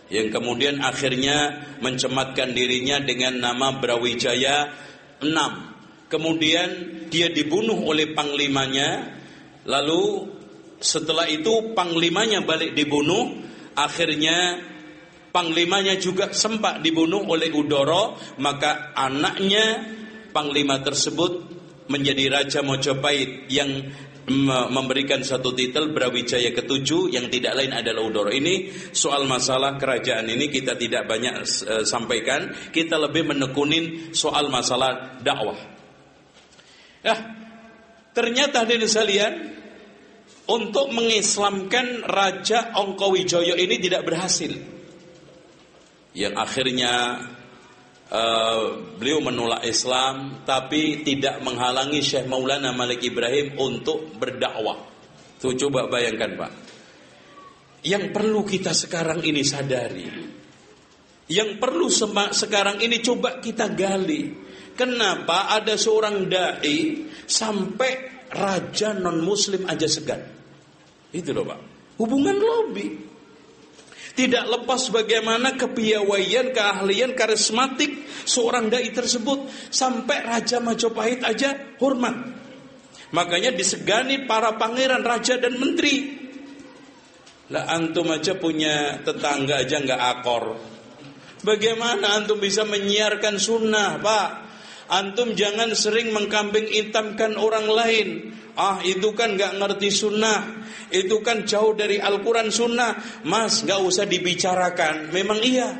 yang kemudian akhirnya mencematkan dirinya dengan nama Brawijaya VI. Kemudian dia dibunuh oleh panglimanya. Lalu setelah itu panglimanya balik dibunuh. Akhirnya panglimanya juga sempat dibunuh oleh Udoro. Maka anaknya panglima tersebut menjadi Raja Mojopahit yang memberikan satu titel Brawijaya ke-7 yang tidak lain adalah Udoro. Ini soal masalah kerajaan ini kita tidak banyak sampaikan. Kita lebih menekunin soal masalah dakwah. Ternyata hadirin sekalian, untuk mengislamkan Raja Ongkowijoyo ini tidak berhasil. Yang akhirnya beliau menolak Islam, tapi tidak menghalangi Syekh Maulana Malik Ibrahim untuk berdakwah. Tuh coba bayangkan Pak. Yang perlu kita sekarang ini sadari, yang perlu sekarang ini coba kita gali. Kenapa ada seorang dai sampai raja non muslim aja segan? Itu loh Pak. Hubungan lobby. Tidak lepas bagaimana kepiawaian, keahlian, karismatik seorang dai tersebut, sampai Raja Majapahit aja hormat. Makanya disegani para pangeran, raja dan menteri. Lah antum aja punya tetangga aja nggak akor. Bagaimana antum bisa menyiarkan sunnah, Pak? Antum jangan sering mengkambing hitamkan orang lain. Itu kan gak ngerti sunnah, itu kan jauh dari Al-Quran sunnah. Mas, gak usah dibicarakan. Memang iya.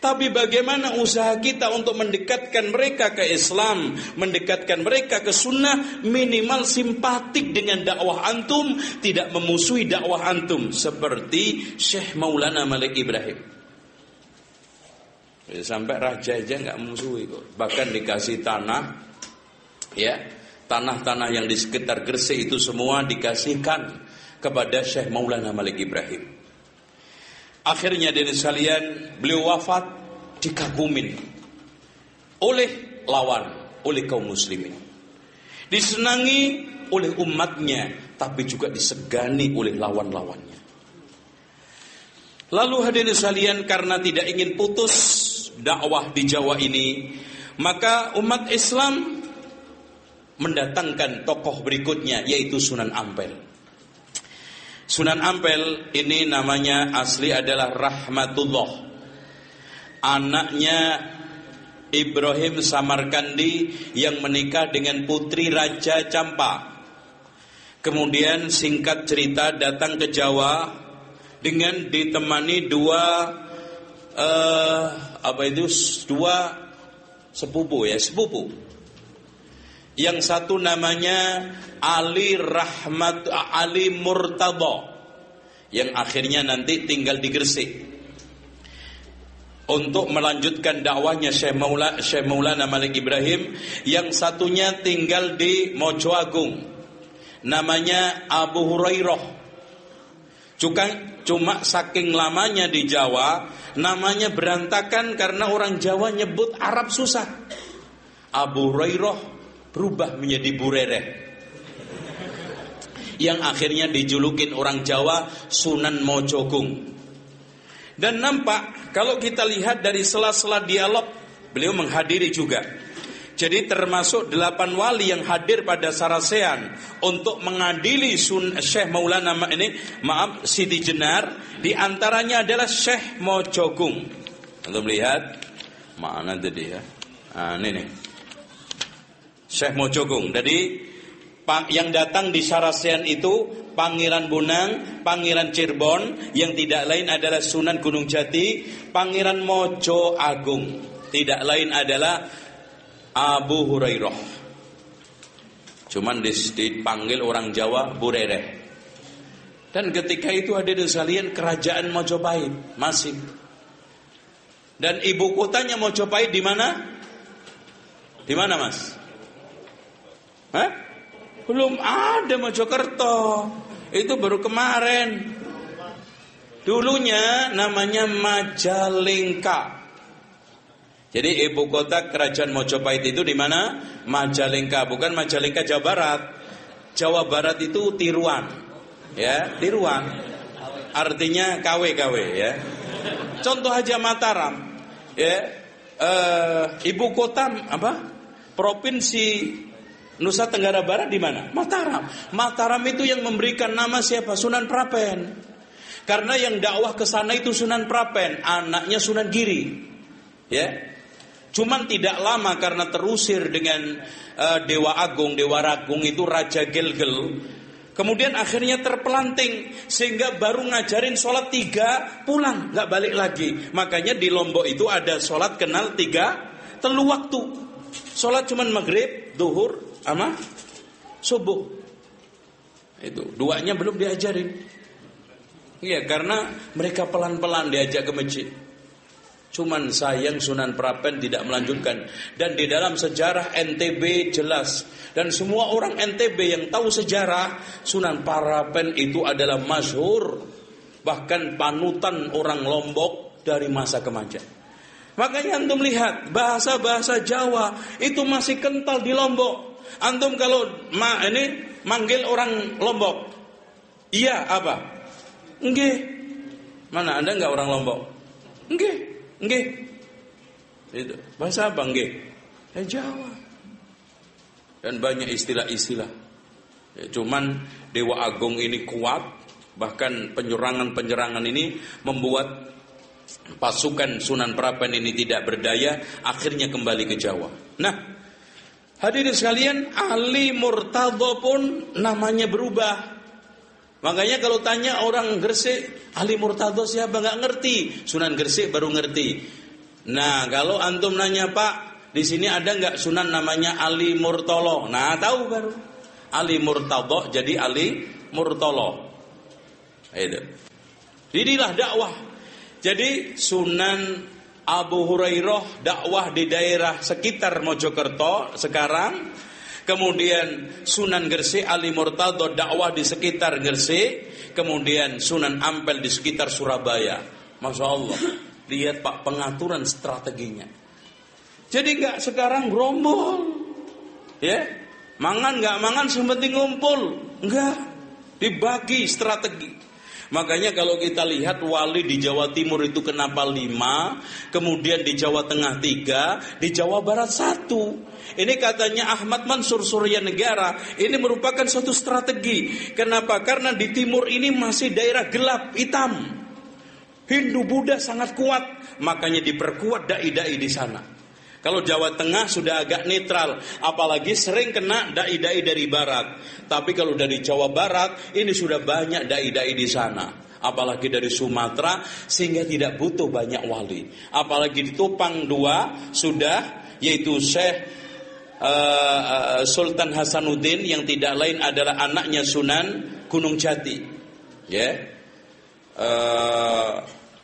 Tapi bagaimana usaha kita untuk mendekatkan mereka ke Islam, mendekatkan mereka ke sunnah, minimal simpatik dengan dakwah antum, tidak memusuhi dakwah antum, seperti Syekh Maulana Malik Ibrahim. Sampai raja aja nggak memusuhi kok. Bahkan dikasih tanah, ya, tanah-tanah yang di sekitar Gresik itu semua dikasihkan kepada Syekh Maulana Malik Ibrahim. Akhirnya dari sekalian beliau wafat dikagumin oleh lawan, oleh kaum muslimin, disenangi oleh umatnya, tapi juga disegani oleh lawan-lawannya. Lalu hadirin sekalian, karena tidak ingin putus dakwah di Jawa ini, maka umat Islam mendatangkan tokoh berikutnya, yaitu Sunan Ampel. Sunan Ampel ini namanya asli adalah Rahmatullah, anaknya Ibrahim Samarkandi yang menikah dengan putri Raja Campa. Kemudian singkat cerita datang ke Jawa dengan ditemani dua sepupu. Yang satu namanya Ali Murtadha, yang akhirnya nanti tinggal di Gresik untuk melanjutkan dakwahnya Syekh Maulana Malik Ibrahim. Yang satunya tinggal di Mojo Agung, namanya Abu Hurairah. Cuma saking lamanya di Jawa, namanya berantakan karena orang Jawa nyebut Arab susah. Abu Hurairah berubah menjadi Burereh, yang akhirnya dijulukin orang Jawa Sunan Mojogung. Dan nampak kalau kita lihat dari sela-sela dialog, beliau menghadiri juga. Jadi termasuk 8 wali yang hadir pada Sarasean untuk mengadili Syekh Maulana Siti Jenar. Di antaranya adalah Syekh Mojogung. Untuk melihat mana tadi ya? Ini nih, Syekh Mojogung. Jadi yang datang di Sarasean itu Pangeran Bonang, Pangeran Cirebon, yang tidak lain adalah Sunan Gunung Jati, Pangeran Mojo Agung, tidak lain adalah Abu Hurairah. Cuman dipanggil orang Jawa Burereh. Dan ketika itu hadirin sekalian, kerajaan Mojopahit masih. Dan ibu kotanya Mojopahit di mana? Di mana, Mas? Hah? Belum ada Mojokerto. Itu baru kemarin. Dulunya namanya Majalengka. Jadi ibu kota kerajaan Mojopahit itu di mana? Majalengka, bukan Majalengka Jawa Barat. Jawa Barat itu tiruan. Ya, tiruan. Artinya KW ya. Contoh aja Mataram. Ya. Ibu kota apa? Provinsi Nusa Tenggara Barat di mana? Mataram. Mataram itu yang memberikan nama siapa? Sunan Prapen. Karena yang dakwah ke sana itu Sunan Prapen, anaknya Sunan Giri. Ya. Cuman tidak lama karena terusir dengan Dewa Agung, Dewa Ragung itu Raja Gelgel. Kemudian akhirnya terpelanting sehingga baru ngajarin sholat 3 pulang, nggak balik lagi. Makanya di Lombok itu ada sholat kenal 3 telu waktu. Sholat cuman maghrib, duhur, sama subuh. Itu duanya belum diajarin. Iya, karena mereka pelan-pelan diajak ke masjid. Cuman sayang Sunan Prapen tidak melanjutkan. Dan di dalam sejarah NTB jelas. Dan semua orang NTB yang tahu sejarah, Sunan Prapen itu adalah masyhur. Bahkan panutan orang Lombok dari masa ke masa. Makanya antum lihat bahasa-bahasa Jawa itu masih kental di Lombok. Antum kalau manggil orang Lombok, iya apa? Nggih. Mana ada enggak orang Lombok? Nggih. Nggih. Itu. Bahasa apa nggih? Jawa. Dan banyak istilah-istilah. Ya, cuman Dewa Agung ini kuat, bahkan penyerangan-penyerangan ini membuat pasukan Sunan Prapen ini tidak berdaya, akhirnya kembali ke Jawa. Nah, hadirin sekalian, Ali Murtadho pun namanya berubah. Makanya kalau tanya orang Gresik, Ali Murtadho siapa, nggak ngerti. Sunan Gresik baru ngerti. Nah, kalau antum nanya, Pak, di sini ada nggak Sunan namanya Ali Murtolo? Nah, tahu baru. Ali Murtadho jadi Ali Murtolo. Itu. Inilah dakwah. Jadi Sunan Abu Hurairah dakwah di daerah sekitar Mojokerto sekarang. Kemudian Sunan Gresik Ali Murtadho dakwah di sekitar Gresik. Kemudian Sunan Ampel di sekitar Surabaya. Masya Allah. Lihat Pak pengaturan strateginya. Jadi gak sekarang gerombol. Ya, mangan gak mangan sepenting ngumpul. Enggak. Dibagi strategi. Makanya kalau kita lihat wali di Jawa Timur itu kenapa 5, kemudian di Jawa Tengah 3, di Jawa Barat 1. Ini katanya Ahmad Mansur Surya Negara, ini merupakan suatu strategi. Kenapa? Karena di timur ini masih daerah gelap, hitam. Hindu Buddha sangat kuat, makanya diperkuat dai-dai di sana. Kalau Jawa Tengah sudah agak netral, apalagi sering kena dai-dai dari barat. Tapi kalau dari Jawa Barat, ini sudah banyak dai-dai di sana. Apalagi dari Sumatera, sehingga tidak butuh banyak wali. Apalagi di Tupang 2 sudah, yaitu Syekh Sultan Hasanuddin yang tidak lain adalah anaknya Sunan Gunung Jati. Ya.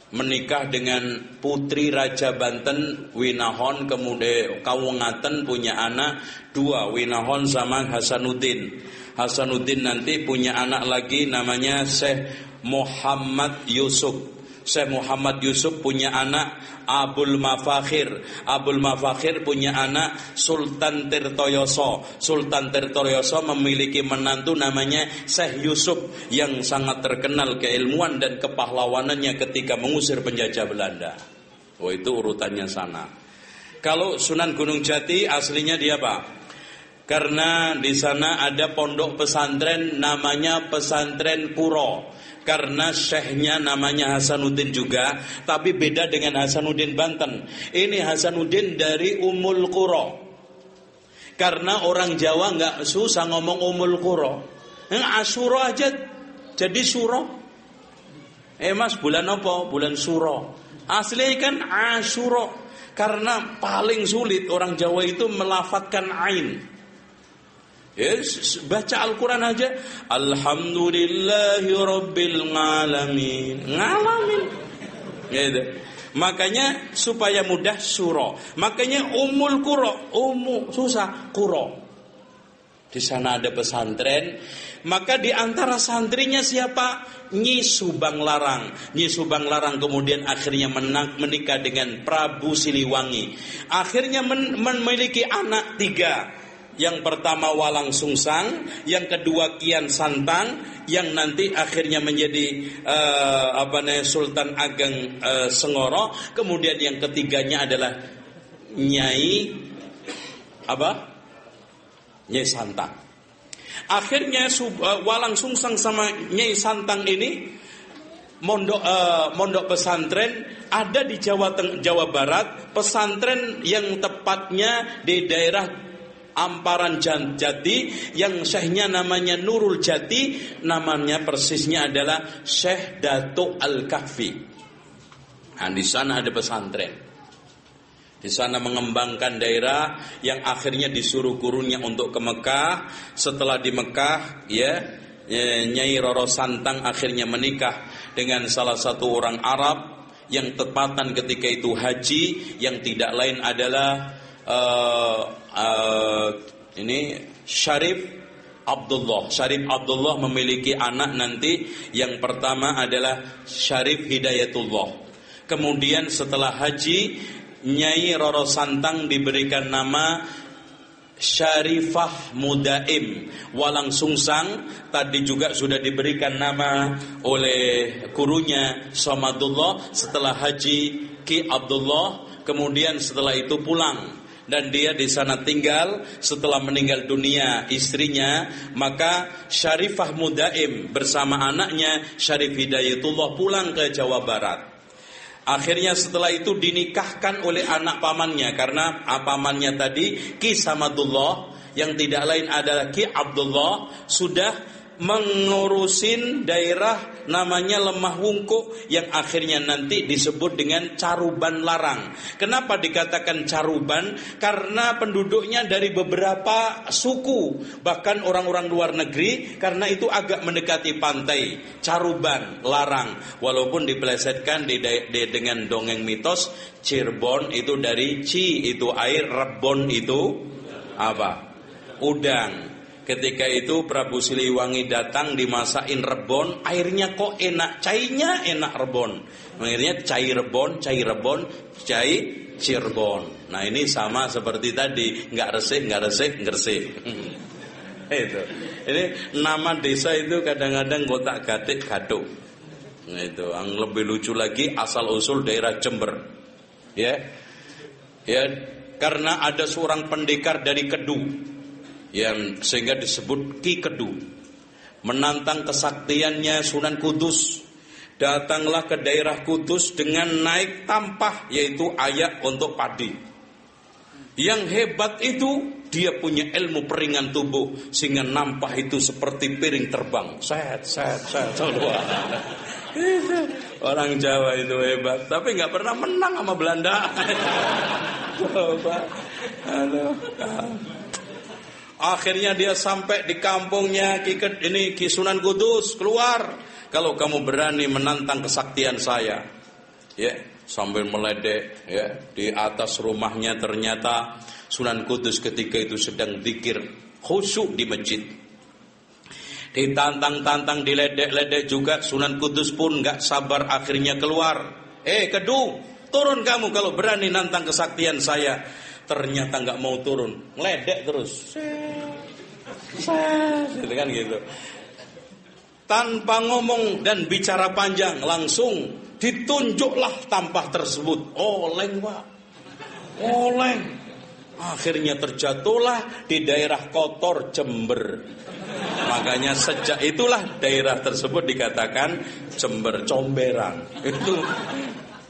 Menikah dengan putri Raja Banten Winahon, kemudian Kawungaten punya anak 2, Winahon sama Hasanuddin. Hasanuddin nanti punya anak lagi namanya Syekh Muhammad Yusuf. Syekh Muhammad Yusuf punya anak Abul Mafakhir. Abul Mafakhir punya anak Sultan Tirtoyoso. Sultan Tirtoyoso memiliki menantu namanya Syekh Yusuf yang sangat terkenal keilmuan dan kepahlawanannya ketika mengusir penjajah Belanda. Oh, itu urutannya sana. Kalau Sunan Gunung Jati aslinya dia apa? Karena di sana ada pondok pesantren namanya Pesantren Kuro. Karena syekhnya namanya Hasanuddin juga, tapi beda dengan Hasanuddin Banten. Ini Hasanuddin dari Ummul Qura. Karena orang Jawa nggak susah ngomong Ummul Qura. Yang Asyura aja jadi Suro. Mas, bulan apa? Bulan Suro. Aslinya kan Asyura. Karena paling sulit orang Jawa itu melafadzkan ain. Yes, baca Al-Quran aja Alhamdulillahi Rabbil Alamin. Ngalamin gitu. Makanya supaya mudah Suro. Makanya Ummul Qura. Ummu susah Qura. Di sana ada pesantren, maka di antara santrinya siapa? Nyi Subang Larang. Nyi Subang Larang kemudian akhirnya menikah dengan Prabu Siliwangi. Akhirnya memiliki anak 3. Yang pertama Walang Sungsang, yang kedua Kian Santang, yang nanti akhirnya menjadi Sultan Ageng Sengoro. Kemudian yang ketiganya adalah Nyai Nyai Santang. Akhirnya Walang Sungsang sama Nyai Santang ini mondok pesantren ada di Jawa Barat. Pesantren yang tepatnya di daerah Amparan Jati, yang syekhnya namanya Nurul Jati, namanya persisnya adalah Syekh Datuk Al-Kahfi. Nah, di sana ada pesantren. Di sana mengembangkan daerah yang akhirnya disuruh gurunya untuk ke Mekah. Setelah di Mekah, Nyai Roro Santang akhirnya menikah dengan salah satu orang Arab yang tepatan ketika itu haji, yang tidak lain adalah Syarif Abdullah. Syarif Abdullah memiliki anak nanti, yang pertama adalah Syarif Hidayatullah. Kemudian setelah haji, Nyai Roro Santang diberikan nama Syarifah Mudaim. Walang Sungsang tadi juga sudah diberikan nama oleh gurunya Somadullah. Setelah haji Ki Abdullah, kemudian setelah itu pulang, dan dia di sana tinggal. Setelah meninggal dunia istrinya, maka Syarifah Mudaim bersama anaknya Syarif Hidayatullah pulang ke Jawa Barat. Akhirnya setelah itu dinikahkan oleh anak pamannya, karena pamannya tadi Ki Samadullah, yang tidak lain adalah Ki Abdullah, sudah mengurusin daerah namanya Lemah Wungkuk, yang akhirnya nanti disebut dengan Caruban Larang. Kenapa dikatakan Caruban? Karena penduduknya dari beberapa suku, bahkan orang-orang luar negeri, karena itu agak mendekati pantai. Caruban Larang, walaupun dipelesetkan dengan dongeng mitos. Cirebon itu dari Ci itu air, Rebon itu apa? Udang. Ketika itu Prabu Siliwangi datang dimasakin rebon, airnya kok enak, cairnya enak rebon. Akhirnya cai rebon, cai Cirebon. Nah ini sama seperti tadi, nggak resik, ngeresik. Itu. Ini nama desa itu kadang-kadang gotak-gatik gaduk. Nah, itu. Yang lebih lucu lagi asal usul daerah Jember. Ya, karena ada seorang pendekar dari Kedu, yang sehingga disebut Ki Kedu, menantang kesaktiannya Sunan Kudus. Datanglah ke daerah Kudus dengan naik tampah, yaitu ayak untuk padi. Yang hebat itu dia punya ilmu peringan tubuh, sehingga nampah itu seperti piring terbang. Set. Orang Jawa itu hebat, tapi nggak pernah menang sama Belanda. Akhirnya dia sampai di kampungnya Ki Sunan Kudus. Keluar, kalau kamu berani menantang kesaktian saya. Sambil meledek, di atas rumahnya ternyata Sunan Kudus ketika itu sedang zikir khusyuk di masjid. Ditantang-tantang, diledek-ledek juga. Sunan Kudus pun nggak sabar, akhirnya keluar. Kedu, turun kamu kalau berani nantang kesaktian saya. Ternyata nggak mau turun, ngeledek terus. Gitu kan gitu. Tanpa ngomong dan bicara panjang, langsung ditunjuklah tampah tersebut. Oleng, Pak. Oleng. Akhirnya terjatuhlah di daerah kotor Jember. Makanya sejak itulah daerah tersebut dikatakan Jember, Comberan. Itu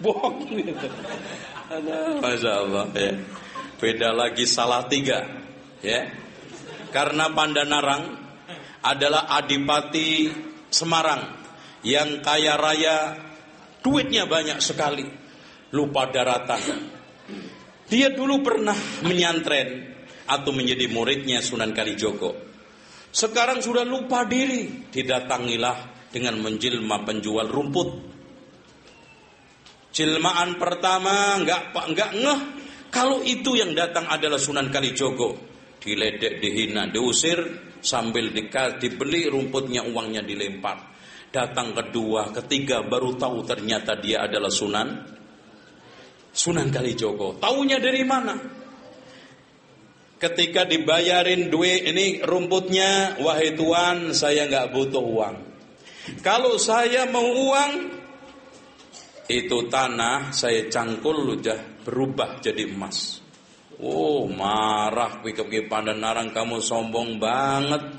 bohong gitu. Masya Allah, ya. Beda lagi Salatiga, karena Pandanarang adalah adipati Semarang yang kaya raya, duitnya banyak sekali, lupa daratan. Dia dulu pernah menyantren atau menjadi muridnya Sunan Kalijogo. Sekarang sudah lupa diri, didatangilah dengan menjelma penjual rumput. Jelmaan pertama nggak ngeh kalau itu yang datang adalah Sunan Kalijogo. diledek, dihina, diusir, sambil dibeli rumputnya, uangnya dilempar. Datang kedua, ketiga, baru tahu ternyata dia adalah Sunan Kalijogo. Taunya dari mana? Ketika dibayarin duit ini rumputnya, wahai tuan, saya nggak butuh uang. Kalau saya mau uang, itu tanah saya cangkul udah berubah jadi emas. Oh, marah Ki Pandanarang, kamu sombong banget.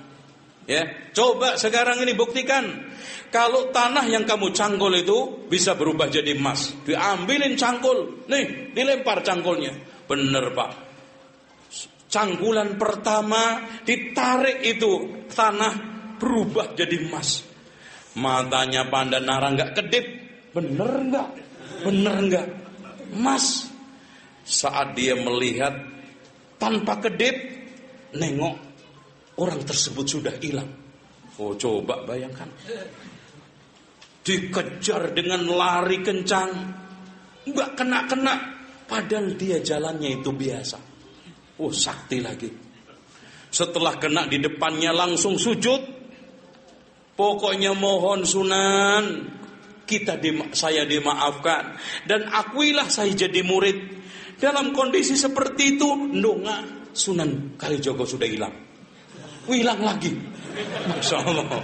Ya, coba sekarang ini buktikan. Kalau tanah yang kamu cangkul itu bisa berubah jadi emas, diambilin cangkul, nih dilempar cangkulnya. Bener Pak, cangkulan pertama ditarik itu tanah berubah jadi emas. Matanya Pandanarang nggak kedip, bener nggak, emas. Saat dia melihat tanpa kedip, nengok, orang tersebut sudah hilang. Oh, coba bayangkan. Dikejar dengan lari kencang, nggak kena, padahal dia jalannya itu biasa. Oh, sakti lagi. Setelah kena di depannya langsung sujud. Pokoknya mohon Sunan, saya dimaafkan dan akuilah saya jadi murid. Dalam kondisi seperti itu, ndonga, Sunan Kalijogo sudah hilang. Hilang lagi. Masya Allah.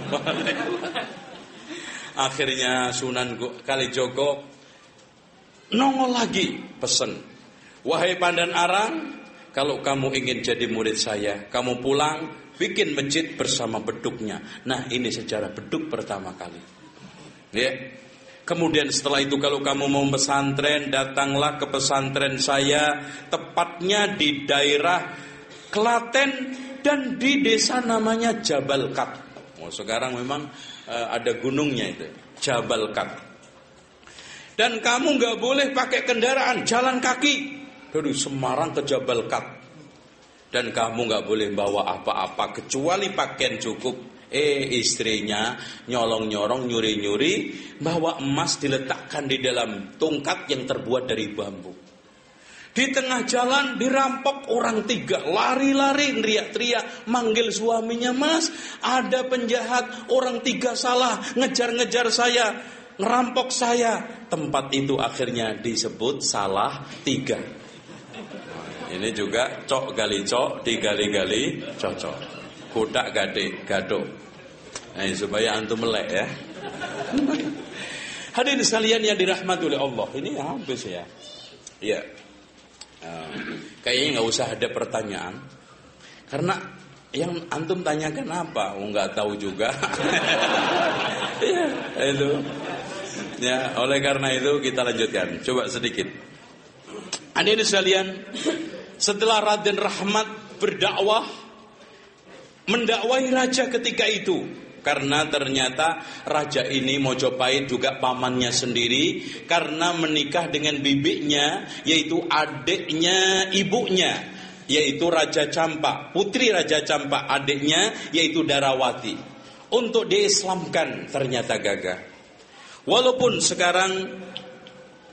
Akhirnya Sunan Kalijogo nongol lagi, pesen, wahai Pandanarang, kalau kamu ingin jadi murid saya, kamu pulang bikin masjid bersama beduknya. Nah, ini sejarah beduk pertama kali. Ya. Kemudian setelah itu kalau kamu mau pesantren, datanglah ke pesantren saya, tepatnya di daerah Klaten dan di desa namanya Jabal Kat. Oh, sekarang memang ada gunungnya itu, Jabal Kat. Dan kamu nggak boleh pakai kendaraan, jalan kaki dari Semarang ke Jabal Kat. Dan kamu nggak boleh bawa apa-apa kecuali pakaian cukup. Istrinya nyolong-nyolong, nyuri-nyuri, bawa emas diletakkan di dalam tongkat yang terbuat dari bambu. Di tengah jalan dirampok orang 3, lari-lari, teriak-teriak, manggil suaminya, Mas, ada penjahat, orang 3 salah, ngejar-ngejar saya, ngerampok saya. Tempat itu akhirnya disebut Salah 3. Ini juga cok gali cok, digali-gali cocok. Kodak gadok. Nah, supaya antum melek ya. Hadirin sekalian yang dirahmati oleh Allah, ini habis ya. Iya. Kayaknya nggak usah ada pertanyaan, karena yang antum tanyakan apa? Nggak tahu juga. Ya, itu. Ya, oleh karena itu kita lanjutkan. Coba sedikit. Hadirin sekalian, setelah Raden Rahmat berdakwah, mendakwahi raja ketika itu, karena ternyata raja ini Mojopahit juga pamannya sendiri, karena menikah dengan bibinya, yaitu adiknya ibunya, yaitu Raja Campak, putri Raja Campak, adiknya yaitu Darawati. Untuk diislamkan ternyata gagah. Walaupun sekarang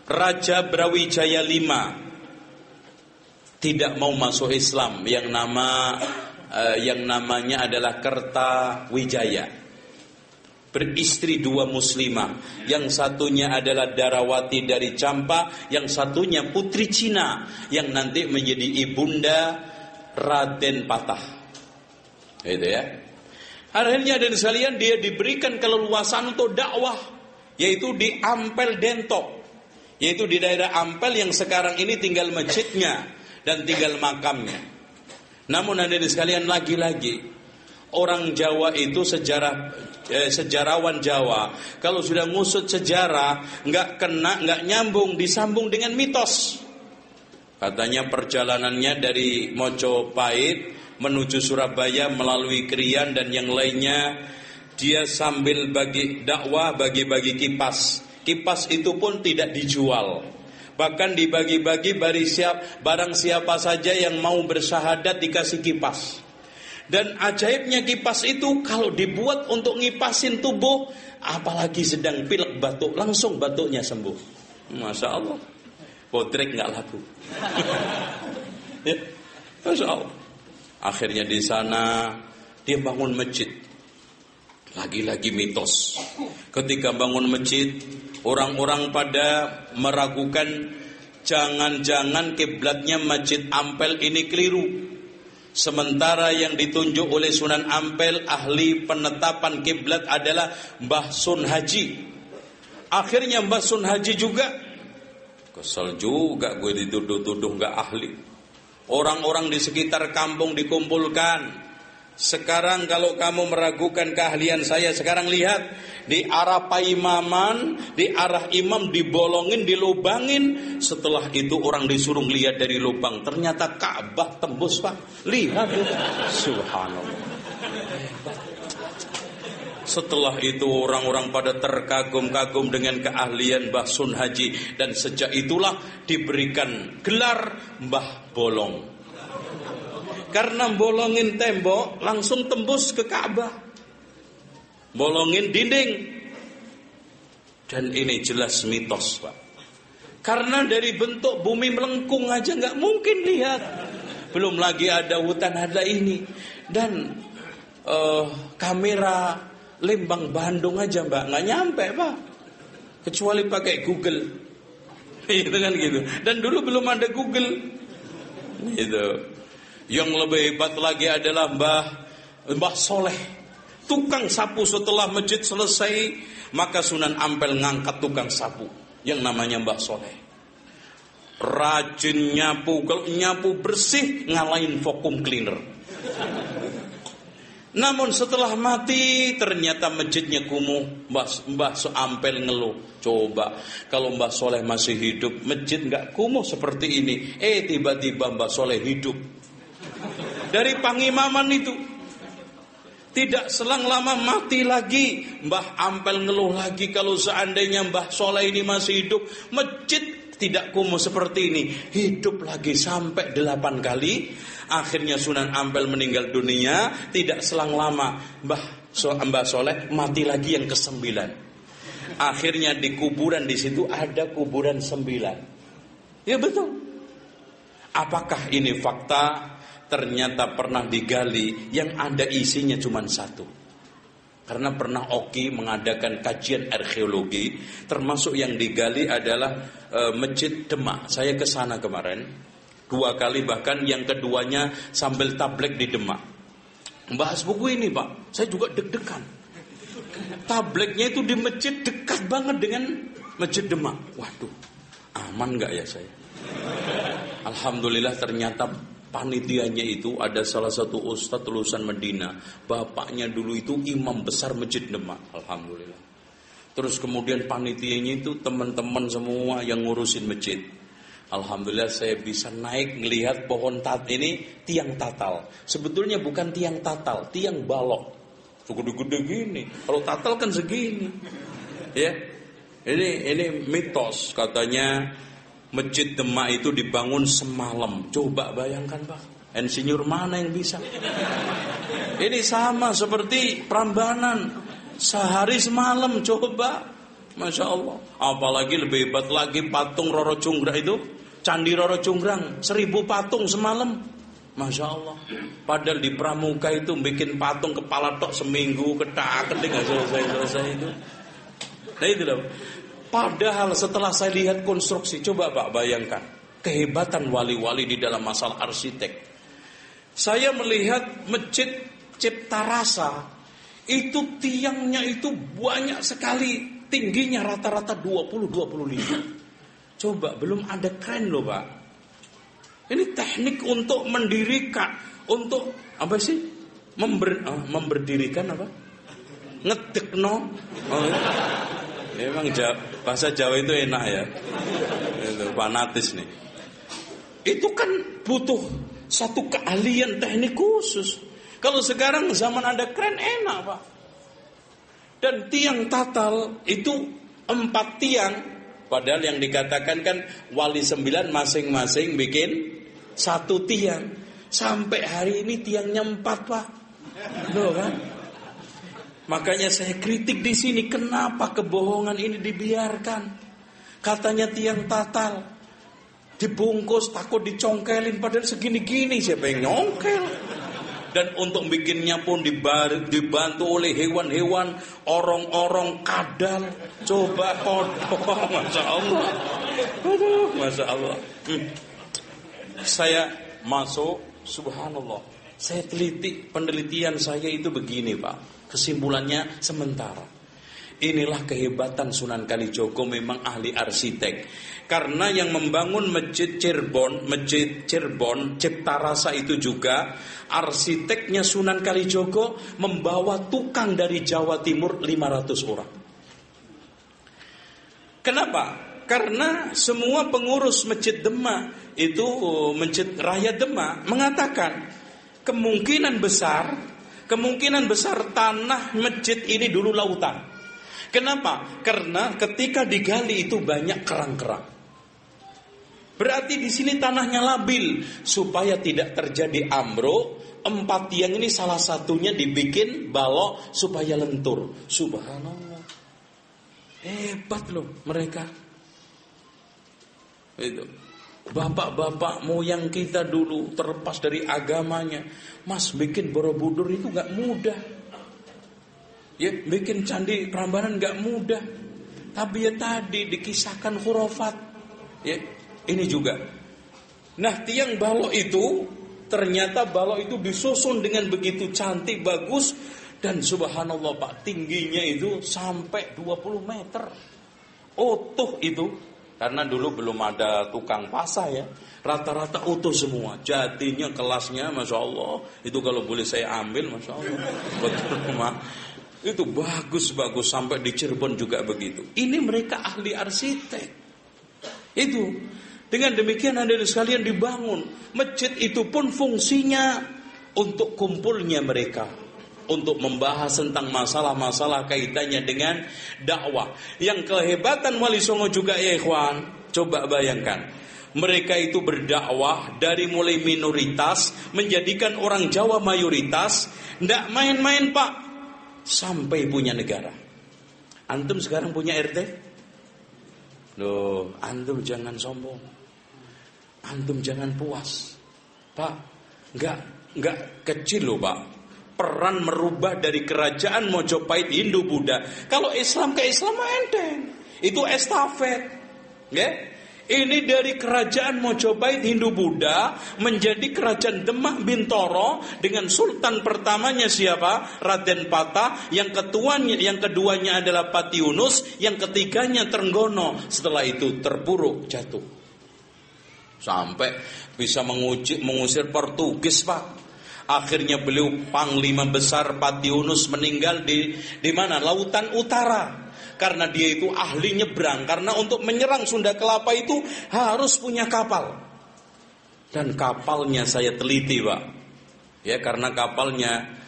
Raja Brawijaya V tidak mau masuk Islam, yang namanya adalah Kertawijaya, beristri 2 muslimah, yang satunya adalah Darawati dari Campak, yang satunya putri Cina yang nanti menjadi ibunda Raden Patah. Itu ya. Akhirnya dan sekalian dia diberikan keleluasan untuk dakwah, yaitu di Ampel Dentok, yaitu di daerah Ampel yang sekarang ini tinggal masjidnya dan tinggal makamnya. Namun hadirin sekalian, lagi-lagi orang Jawa itu sejarawan Jawa, kalau sudah ngusut sejarah nggak nyambung, disambung dengan mitos. Katanya perjalanannya dari Mojopahit menuju Surabaya melalui Krian dan yang lainnya, dia sambil bagi dakwah, bagi-bagi kipas. Kipas itu pun tidak dijual, bahkan dibagi-bagi barang siapa saja yang mau bersyahadat dikasih kipas. Dan ajaibnya kipas itu kalau dibuat untuk ngipasin tubuh, apalagi sedang pilek batuk, langsung batuknya sembuh. Masya Allah. Potrek nggak laku. Ya, Masya Allah. Akhirnya di sana dia bangun masjid. Lagi-lagi mitos. Ketika bangun masjid, orang-orang pada meragukan, jangan-jangan kiblatnya Masjid Ampel ini keliru. Sementara yang ditunjuk oleh Sunan Ampel, ahli penetapan kiblat adalah Mbah Sun Haji. Akhirnya Mbah Sun Haji juga, kesel juga gue dituduh-tuduh gak ahli. Orang-orang di sekitar kampung dikumpulkan. Sekarang kalau kamu meragukan keahlian saya, sekarang lihat di arah paimaman, di arah imam dibolongin, dilubangin. Setelah itu orang disuruh lihat dari lubang, ternyata Ka'bah tembus, Pak. Lihat itu. Subhanallah. Setelah itu orang-orang pada terkagum-kagum dengan keahlian Mbah Sun Haji, dan sejak itulah diberikan gelar Mbah Bolong. Karena bolongin tembok langsung tembus ke Ka'bah, bolongin dinding. Dan ini jelas mitos, Pak. Karena dari bentuk bumi melengkung aja nggak mungkin lihat, belum lagi ada hutan ada ini. Dan kamera Lembang Bandung aja, Mbak, nggak nyampe, Pak, kecuali pakai Google. Itu kan gitu. Dan dulu belum ada Google. Gitu. Yang lebih hebat lagi adalah Mbah Soleh, tukang sapu. Setelah masjid selesai, maka Sunan Ampel ngangkat tukang sapu yang namanya Mbah Soleh. Rajin nyapu, kalau nyapu bersih ngalahin vacuum cleaner. Namun setelah mati ternyata masjidnya kumuh. Mbah Ampel ngeluh, coba kalau Mbah Soleh masih hidup, masjid nggak kumuh seperti ini. Tiba-tiba Mbah Soleh hidup dari pangimaman itu. Tidak selang lama mati lagi. Mbah Ampel ngeluh lagi, kalau seandainya Mbah Soleh ini masih hidup, masjid tidak kumuh seperti ini. Hidup lagi sampai 8 kali. Akhirnya Sunan Ampel meninggal dunia. Tidak selang lama Mbah Soleh mati lagi yang ke-9. Akhirnya di kuburan di situ ada kuburan 9. Ya betul. Apakah ini fakta? Ternyata pernah digali, yang ada isinya cuma 1. Karena pernah Oki mengadakan kajian arkeologi, termasuk yang digali adalah Masjid Demak. Saya ke sana kemarin 2 kali, bahkan yang keduanya sambil tablek di Demak. Bahas buku ini, Pak, saya juga deg-degan. Tableknya itu di masjid dekat banget dengan Masjid Demak. Waduh, aman gak ya saya? Alhamdulillah ternyata panitianya itu ada salah satu ustadz lulusan Medina. Bapaknya dulu itu imam besar Masjid Demak. Alhamdulillah. Terus kemudian panitianya itu teman-teman semua yang ngurusin masjid. Alhamdulillah saya bisa naik ngelihat pohon ini, tiang tatal. Sebetulnya bukan tiang tatal, tiang balok. Segede-gede gini. Kalau tatal kan segini. Ya. Ini mitos, katanya Masjid Demak itu dibangun semalam. Coba bayangkan, Pak. Insinyur mana yang bisa? Ini sama seperti Prambanan. Sehari semalam, coba. Masya Allah. Apalagi lebih hebat lagi patung Roro Cunggrang itu. Candi Roro Cunggrang. 1000 patung semalam. Masya Allah. Padahal di Pramuka itu bikin patung kepala tok seminggu. Ketak-ketik gak selesai-selesai itu. Nah itu loh. Padahal setelah saya lihat konstruksi, coba Pak bayangkan kehebatan wali-wali di dalam masalah arsitek. Saya melihat Masjid Cipta Rasa itu tiangnya itu banyak sekali, tingginya rata-rata 20-25. Coba belum ada kren loh, Pak. Ini teknik untuk mendirikan, untuk apa sih? Memberdirikan apa? Ngedekno. Memang bahasa Jawa itu enak ya. Itu fanatis nih. Itu kan butuh satu keahlian teknik khusus. Kalau sekarang zaman ada kren enak, Pak. Dan tiang tatal itu 4 tiang. Padahal yang dikatakan kan wali 9 masing-masing bikin 1 tiang. Sampai hari ini tiangnya 4, Pak. Loh kan? Makanya saya kritik di sini, kenapa kebohongan ini dibiarkan? Katanya tiang tatal dibungkus takut dicongkelin, padahal segini-gini siapa yang nyongkel? Dan untuk bikinnya pun dibantu oleh hewan-hewan, orong-orong, kadal. Coba kodok, Masya Allah. Aduh, Masya Allah. Saya masuk, subhanallah. Saya teliti, penelitian saya itu begini Pak. Kesimpulannya sementara. Inilah kehebatan Sunan Kalijogo, memang ahli arsitek. Karena yang membangun Masjid Cirebon, Cipta Rasa itu juga arsiteknya Sunan Kalijogo membawa tukang dari Jawa Timur 500 orang. Kenapa? Karena semua pengurus Masjid Demak itu, Masjid Raya Demak mengatakan kemungkinan besar tanah masjid ini dulu lautan. Kenapa? Karena ketika digali itu banyak kerang-kerang. Berarti di sini tanahnya labil supaya tidak terjadi ambruk. 4 tiang ini salah satunya dibikin balok supaya lentur. Subhanallah. Hebat loh mereka. Itu. Bapak-bapak moyang kita dulu terlepas dari agamanya. Mas, bikin Borobudur itu gak mudah. Ya, bikin candi Prambanan gak mudah. Tapi ya tadi dikisahkan khurafat. Ya, ini juga. Nah, tiang balok itu ternyata balok itu disusun dengan begitu cantik, bagus, dan subhanallah Pak, tingginya itu sampai 20 meter. Utuh itu. Karena dulu belum ada tukang pasah ya. Rata-rata utuh semua. Jadinya kelasnya Masya Allah. Itu kalau boleh saya ambil Masya Allah. Betul rumah. Itu bagus-bagus. Sampai di Cirebon juga begitu. Ini mereka ahli arsitek. Itu. Dengan demikian hadirin sekalian dibangun. Masjid itu pun fungsinya untuk kumpulnya mereka. Untuk membahas tentang masalah-masalah kaitannya dengan dakwah. Yang kehebatan Wali Songo juga ya ikhwan, coba bayangkan. Mereka itu berdakwah dari mulai minoritas menjadikan orang Jawa mayoritas. Nggak main-main Pak, sampai punya negara. Antum sekarang punya RT? Loh, antum jangan sombong. Antum jangan puas. Pak, nggak kecil loh Pak. Peran merubah dari kerajaan Mojopahit Hindu Buddha. Kalau Islam ke Islam enteng. Itu estafet. Okay? Ini dari kerajaan Mojopahit Hindu Buddha menjadi kerajaan Demak Bintoro dengan sultan pertamanya siapa? Raden Patah, yang keduanya adalah Patiunus, yang ketiganya Trenggono. Setelah itu terpuruk jatuh. Sampai bisa mengusir Portugis, Pak. Akhirnya beliau Panglima Besar Patiunus meninggal di mana? Lautan Utara. Karena dia itu ahli nyebrang. Karena untuk menyerang Sunda Kelapa itu harus punya kapal. Dan kapalnya saya teliti Pak. Ya, karena kapalnya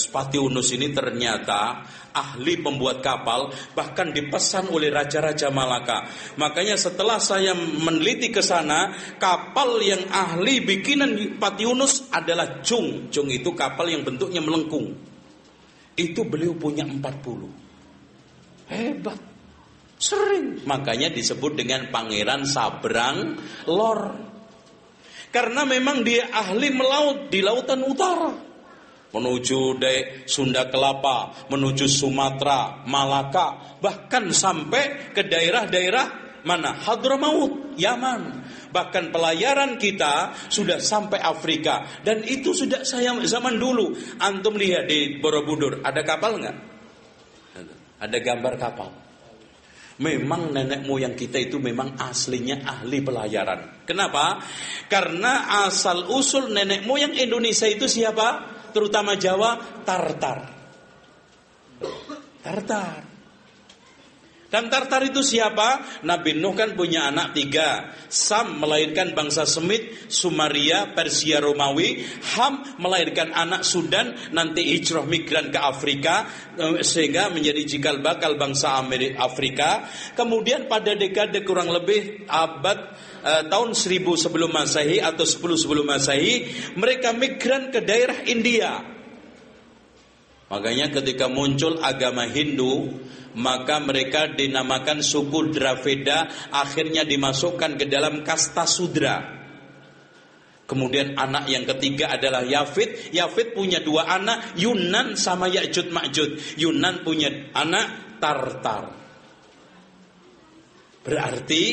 Patiunus ini ternyata ahli pembuat kapal, bahkan dipesan oleh Raja-Raja Malaka. Makanya setelah saya meneliti ke sana, kapal yang ahli bikinan Patiunus adalah Jung. Jung itu kapal yang bentuknya melengkung. Itu beliau punya 40. Hebat. Sering. Makanya disebut dengan Pangeran Sabrang Lor. Karena memang dia ahli melaut di lautan utara. Menuju Sunda Kelapa, menuju Sumatera, Malaka, bahkan sampai ke daerah-daerah mana? Hadramaut, Yaman. Bahkan pelayaran kita sudah sampai Afrika. Dan itu sudah saya zaman dulu. Antum lihat di Borobudur, ada kapal nggak? Ada gambar kapal. Memang nenek moyang kita itu memang aslinya ahli pelayaran. Kenapa? Karena asal usul nenek moyang Indonesia itu siapa? Terutama Jawa, Tartar. Dan Tartar itu siapa? Nabi Nuh kan punya anak 3. Sam melahirkan bangsa Semit, Sumaria, Persia, Romawi. Ham melahirkan anak Sudan, nanti hijrah migran ke Afrika, sehingga menjadi cikal bakal bangsa Afrika. Kemudian pada dekade kurang lebih abad tahun 1000 sebelum Masehi atau 10 sebelum Masehi, mereka migran ke daerah India. Makanya ketika muncul agama Hindu, maka mereka dinamakan suku Dravida, akhirnya dimasukkan ke dalam kasta Sudra. Kemudian anak yang ketiga adalah Yafid. Yafid punya 2 anak, Yunan sama Ya'jud Ma'jud. Yunan punya anak Tartar. Berarti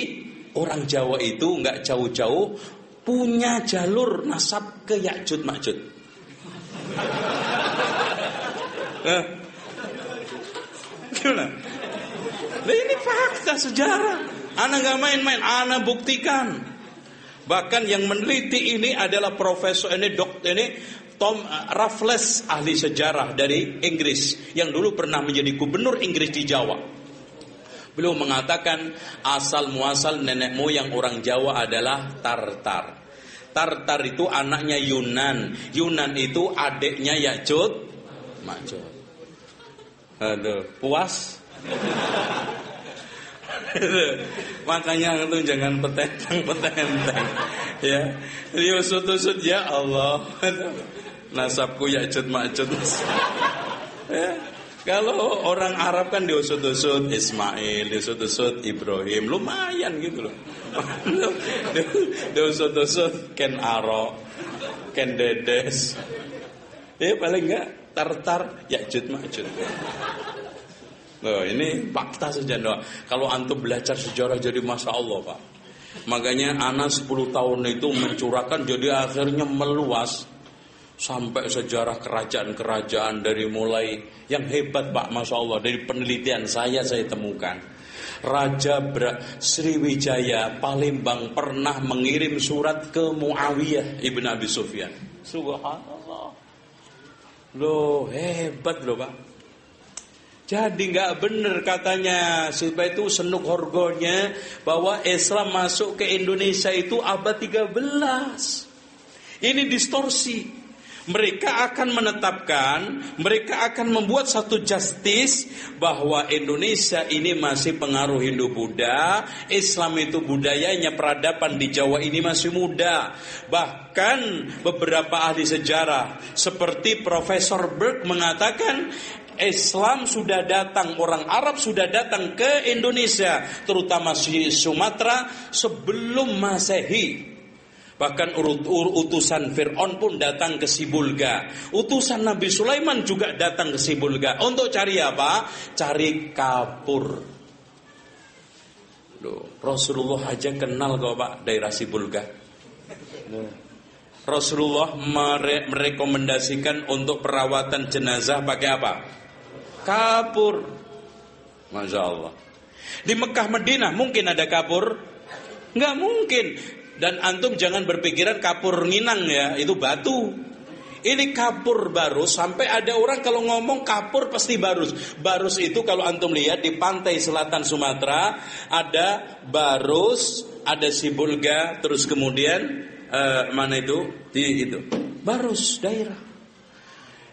orang Jawa itu nggak jauh-jauh punya jalur nasab ke Ya'jud Ma'jud. Gimana? Nah, ini fakta sejarah. Ana nggak main-main, ana buktikan. Bahkan yang meneliti ini adalah profesor Tom Raffles, ahli sejarah dari Inggris yang dulu pernah menjadi gubernur Inggris di Jawa. Beliau mengatakan asal muasal nenek moyang orang Jawa adalah Tartar. Tartar itu anaknya Yunan. Yunan itu adiknya Ya'jud Ma'jud. Aduh, puas? Makanya itu jangan petentang ya. Diusut-usut ya Allah. Nasabku Ya'jud Ma'jud. Ya. Kalau orang Arab kan diusut-usut Ismail, diusut-usut Ibrahim, lumayan gitu loh. Diusut-usut Ken Aro, Ken Dedes. Ya paling enggak Tartar Ya'jud Ma'jud. Loh, ini fakta sejarah. Kalau antum belajar sejarah jadi masya Allah Pak. Makanya anak 10 tahun itu mencurahkan, jadi akhirnya meluas sampai sejarah kerajaan-kerajaan dari mulai yang hebat Pak, masya Allah. Dari penelitian saya temukan Raja Sriwijaya Palembang pernah mengirim surat ke Muawiyah ibn Abi Sufyan. Subhanallah. Loh, hebat loh Pak. Jadi nggak benar katanya supaya itu senuk horgonya bahwa Islam masuk ke Indonesia itu abad 13. Ini distorsi. Mereka akan menetapkan, mereka akan membuat satu justice bahwa Indonesia ini masih pengaruh Hindu-Buddha, Islam itu budayanya peradaban di Jawa ini masih muda. Bahkan beberapa ahli sejarah seperti Profesor Burke mengatakan Islam sudah datang, orang Arab sudah datang ke Indonesia, terutama di Sumatera sebelum Masehi. Bahkan utusan Fir'aun pun datang ke Sibulga. Utusan Nabi Sulaiman juga datang ke Sibulga. Untuk cari apa? Cari kapur. Loh, Rasulullah aja kenal kok Pak daerah Sibulga. Rasulullah merekomendasikan untuk perawatan jenazah pakai apa? Kapur. Masya Allah. Di Mekah Madinah mungkin ada kapur? Nggak mungkin. Dan antum jangan berpikiran kapur nginang ya, itu batu. Ini kapur barus. Sampai ada orang kalau ngomong kapur pasti barus. Barus itu kalau antum lihat di pantai selatan Sumatera ada barus, ada Sibulga, terus kemudian mana itu? Di itu barus daerah.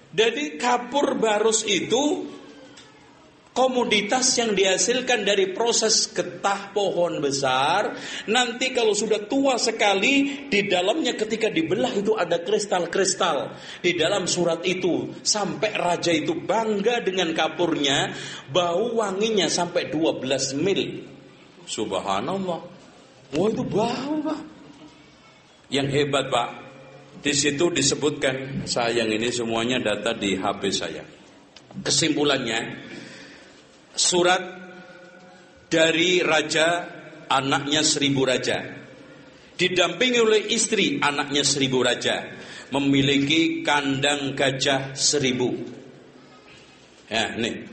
Jadi kapur barus itu komoditas yang dihasilkan dari proses getah pohon besar. Nanti kalau sudah tua sekali, di dalamnya ketika dibelah itu ada kristal-kristal di dalam surat itu. Sampai raja itu bangga dengan kapurnya, bau wanginya sampai 12 mil. Subhanallah. Wah, itu bau Pak. Yang hebat Pak, di situ disebutkan, sayang ini semuanya data di HP saya. Kesimpulannya, surat dari raja, anaknya 1000 raja, didampingi oleh istri, anaknya 1000 raja, memiliki kandang gajah 1000. Ya, nih.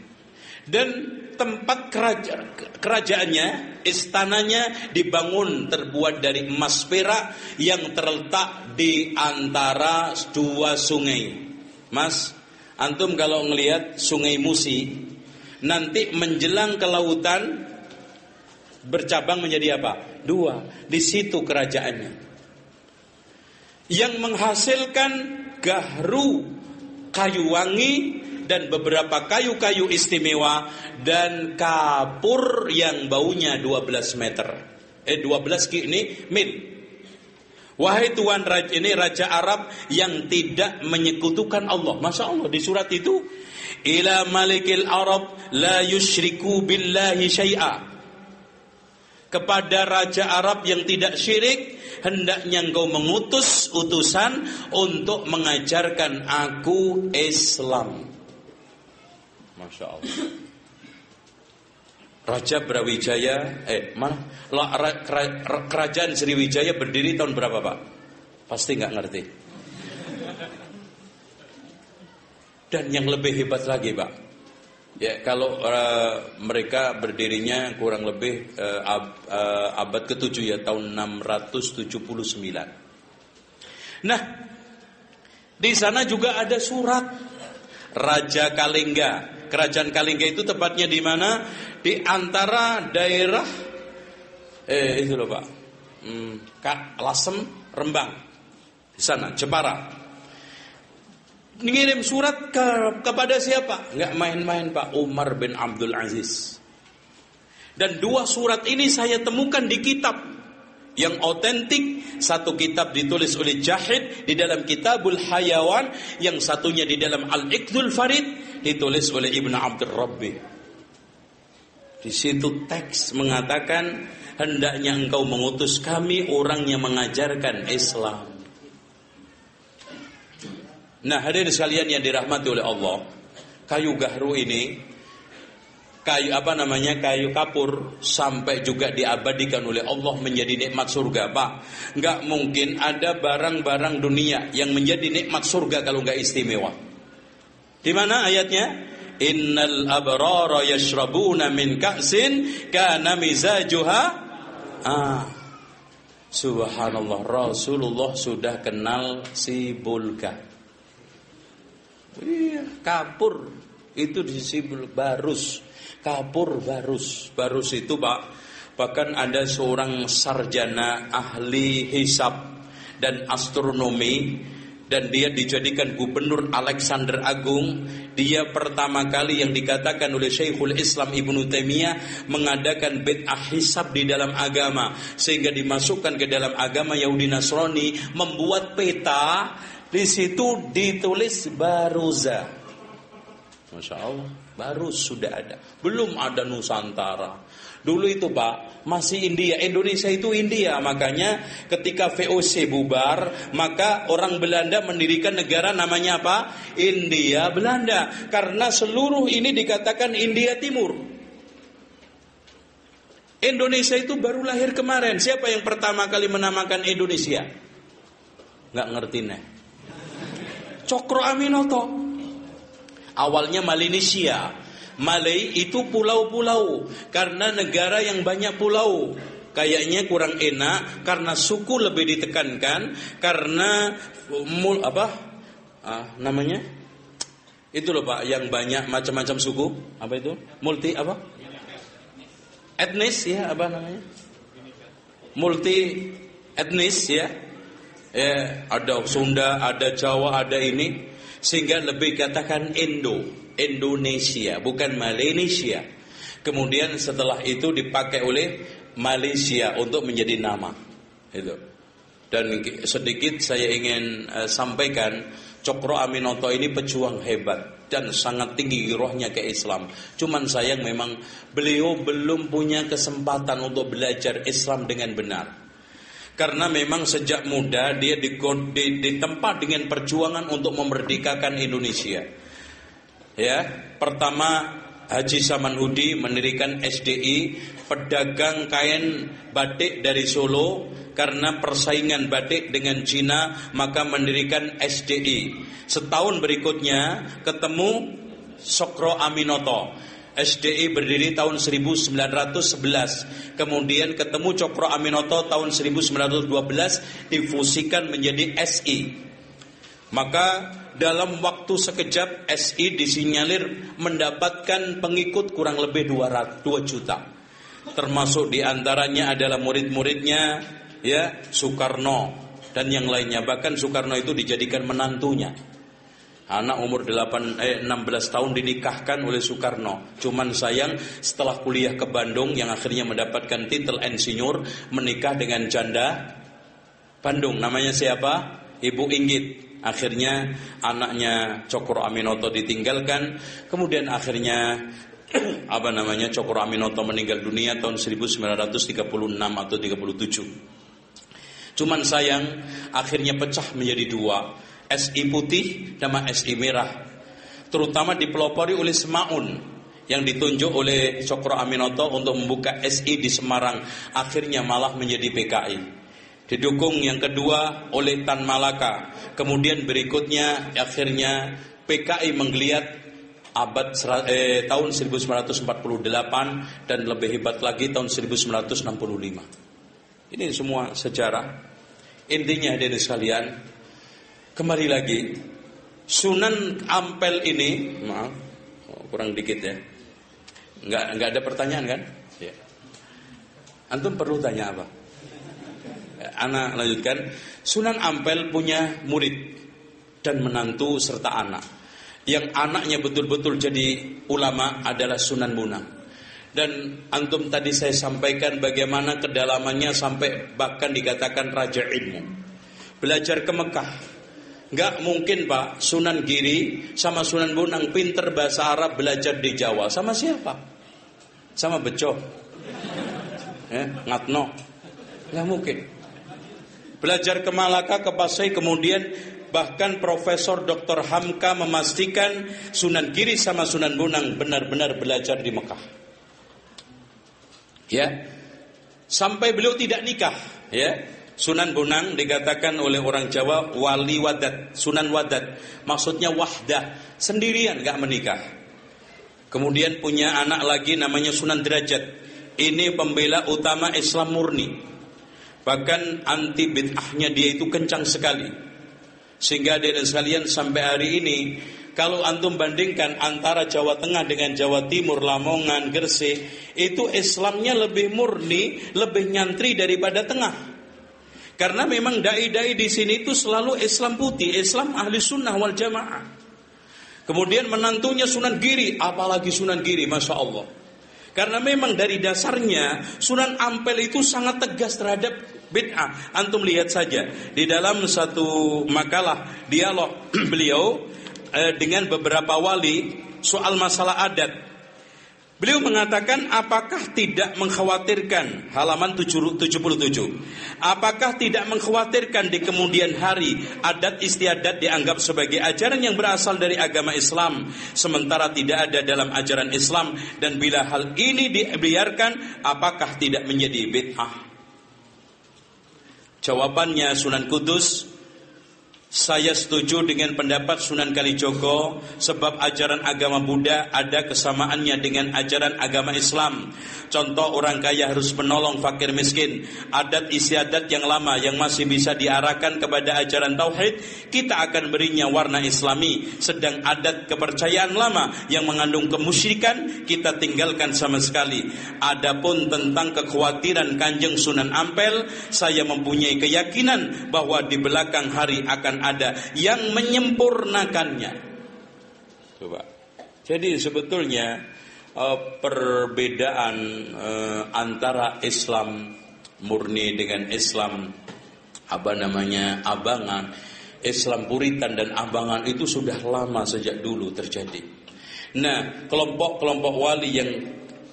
Dan tempat kerajaannya, istananya dibangun terbuat dari emas perak yang terletak di antara 2 sungai. Mas, antum kalau ngelihat Sungai Musi, nanti menjelang ke lautan bercabang menjadi apa? 2. Di situ kerajaannya. Yang menghasilkan gahru, kayu wangi, dan beberapa kayu-kayu istimewa, dan kapur yang baunya 12 meter. 12 mil. Wahai Tuhan raja, ini raja Arab yang tidak menyekutukan Allah. Masya Allah, di surat itu, ila malikil Arab la yushriku billahi syai'a. kepada raja Arab yang tidak syirik, hendaknya engkau mengutus utusan untuk mengajarkan aku Islam. Masya Allah. Raja Brawijaya, kerajaan Sriwijaya berdiri tahun berapa Pak? Pasti nggak ngerti. Dan yang lebih hebat lagi Pak, ya kalau mereka berdirinya kurang lebih abad ke-7 ya, tahun 679. Nah, di sana juga ada surat Raja Kalengga. Kerajaan Kalengga itu tepatnya di mana? Di antara daerah itu loh Pak, Lasem, Rembang, di sana Jepara. Ngirim surat kepada siapa? Nggak main-main Pak, Umar bin Abdul Aziz. Dan dua surat ini saya temukan di kitab yang otentik. Satu kitab ditulis oleh Jahid di dalam Kitabul Hayawan, yang satunya di dalam Al-Iqdul Farid ditulis oleh Ibn Abdul Rabbi. Di situ teks mengatakan, hendaknya engkau mengutus kami orang yang mengajarkan Islam. Nah, hadirin sekalian yang dirahmati oleh Allah, kayu gahru ini, kayu kapur, sampai juga diabadikan oleh Allah menjadi nikmat surga Pak. Nggak mungkin ada barang-barang dunia yang menjadi nikmat surga kalau nggak istimewa. Di mana ayatnya? Innal abrara yashrabuna min ka'sin kana mizajuha. Subhanallah, Rasulullah sudah kenal si bulga. Iya, kapur itu disebut barus. Kapur barus. Barus itu Pak, bahkan ada seorang sarjana ahli hisab dan astronomi, dan dia dijadikan gubernur Alexander Agung. Dia pertama kali yang dikatakan oleh Syekhul Islam Ibnu Taimiyah mengadakan bid'ah hisab di dalam agama, sehingga dimasukkan ke dalam agama Yahudi Nasrani, membuat peta. Di situ ditulis Baruza. Masya Allah, Barus sudah ada. Belum ada Nusantara. Dulu itu Pak, masih India. Indonesia itu India. Makanya ketika VOC bubar, maka orang Belanda mendirikan negara namanya apa? India Belanda. Karena seluruh ini dikatakan India Timur. Indonesia itu baru lahir kemarin. Siapa yang pertama kali menamakan Indonesia? Nggak ngerti nih. Cokro Aminoto. Awalnya Melanesia. Malay itu pulau-pulau, karena negara yang banyak pulau. Kayaknya kurang enak karena suku lebih ditekankan, karena namanya? Itu loh Pak, yang banyak macam-macam suku. Apa itu? Multi apa? Etnis ya, apa namanya? Multi etnis ya. Ada Sunda, ada Jawa, ada ini, sehingga lebih katakan Indonesia, bukan Malaysia. Kemudian setelah itu dipakai oleh Malaysia untuk menjadi nama. Itu. Dan sedikit saya ingin sampaikan, Cokro Aminoto ini pejuang hebat dan sangat tinggi rohnya ke Islam. Cuman sayang memang beliau belum punya kesempatan untuk belajar Islam dengan benar. Karena memang sejak muda dia ditempa dengan perjuangan untuk memerdekakan Indonesia. Ya, pertama Haji Samanhudi mendirikan SDI, pedagang kain batik dari Solo. Karena persaingan batik dengan Cina, maka mendirikan SDI. Setahun berikutnya ketemu Cokro Aminoto. SDI berdiri tahun 1911. Kemudian ketemu Cokro Aminoto tahun 1912, difusikan menjadi SI. Maka dalam waktu sekejap SI disinyalir mendapatkan pengikut kurang lebih 2 juta. Termasuk diantaranya adalah murid-muridnya, ya, Soekarno dan yang lainnya. Bahkan Soekarno itu dijadikan menantunya. Anak umur 16 tahun dinikahkan oleh Soekarno. Cuman sayang setelah kuliah ke Bandung, yang akhirnya mendapatkan titel insinyur, menikah dengan janda Bandung. Namanya siapa? Ibu Inggit. Akhirnya anaknya Cokro Aminoto ditinggalkan. Kemudian akhirnya Cokro Aminoto meninggal dunia tahun 1936 atau 37. Cuman sayang akhirnya pecah menjadi dua, SI putih sama SI merah. Terutama dipelopori oleh Semaun yang ditunjuk oleh Cokro Aminoto untuk membuka SI di Semarang, akhirnya malah menjadi PKI. Didukung yang kedua oleh Tan Malaka. Kemudian berikutnya akhirnya PKI menggeliat tahun 1948 dan lebih hebat lagi tahun 1965. Ini semua sejarah. Intinya hadirin sekalian, kembali lagi Sunan Ampel ini, maaf, kurang dikit ya. Enggak ada pertanyaan kan? Ya. Antum perlu tanya apa? Ana lanjutkan. Sunan Ampel punya murid dan menantu serta anak. Yang anaknya betul-betul jadi ulama adalah Sunan Bonang. Dan antum tadi saya sampaikan bagaimana kedalamannya sampai bahkan dikatakan raja ilmu. Belajar ke Mekah. Enggak mungkin Pak, Sunan Giri sama Sunan Bonang pinter bahasa Arab belajar di Jawa. Sama siapa? Sama Beco. Ngatno. Enggak mungkin. Belajar ke Malaka, ke Pasai, kemudian bahkan Profesor Dr. Hamka memastikan Sunan Giri sama Sunan Bonang benar-benar belajar di Mekah. Ya. Sampai beliau tidak nikah, ya. Sunan Bonang dikatakan oleh orang Jawa wali wadat, Sunan Wadat. Maksudnya wahdah, sendirian enggak menikah. Kemudian punya anak lagi namanya Sunan Derajat. Ini pembela utama Islam murni. Bahkan anti bid'ahnya dia itu kencang sekali. Sehingga hadirin sekalian sampai hari ini kalau antum bandingkan antara Jawa Tengah dengan Jawa Timur, Lamongan, Gresik, itu Islamnya lebih murni, lebih nyantri daripada Tengah. Karena memang dai-dai di sini itu selalu Islam putih, Islam ahli sunnah wal jamaah. Kemudian menantunya Sunan Giri, apalagi Sunan Giri, Masya Allah. Karena memang dari dasarnya Sunan Ampel itu sangat tegas terhadap bid'ah. Antum lihat saja di dalam satu makalah dialog beliau dengan beberapa wali soal masalah adat. Beliau mengatakan apakah tidak mengkhawatirkan, halaman 77, apakah tidak mengkhawatirkan di kemudian hari adat istiadat dianggap sebagai ajaran yang berasal dari agama Islam sementara tidak ada dalam ajaran Islam, dan bila hal ini dibiarkan apakah tidak menjadi bid'ah? Jawabannya Sunan Kudus, saya setuju dengan pendapat Sunan Kalijogo sebab ajaran agama Buddha ada kesamaannya dengan ajaran agama Islam. Contoh orang kaya harus menolong fakir miskin. Adat istiadat yang lama yang masih bisa diarahkan kepada ajaran tauhid, kita akan berinya warna Islami. Sedang adat kepercayaan lama yang mengandung kemusyrikan kita tinggalkan sama sekali. Adapun tentang kekhawatiran Kanjeng Sunan Ampel, saya mempunyai keyakinan bahwa di belakang hari akan ada yang menyempurnakannya. Coba. Jadi sebetulnya perbedaan antara Islam murni dengan Islam abangan, Islam puritan dan abangan itu sudah lama sejak dulu terjadi. Nah, kelompok-kelompok wali yang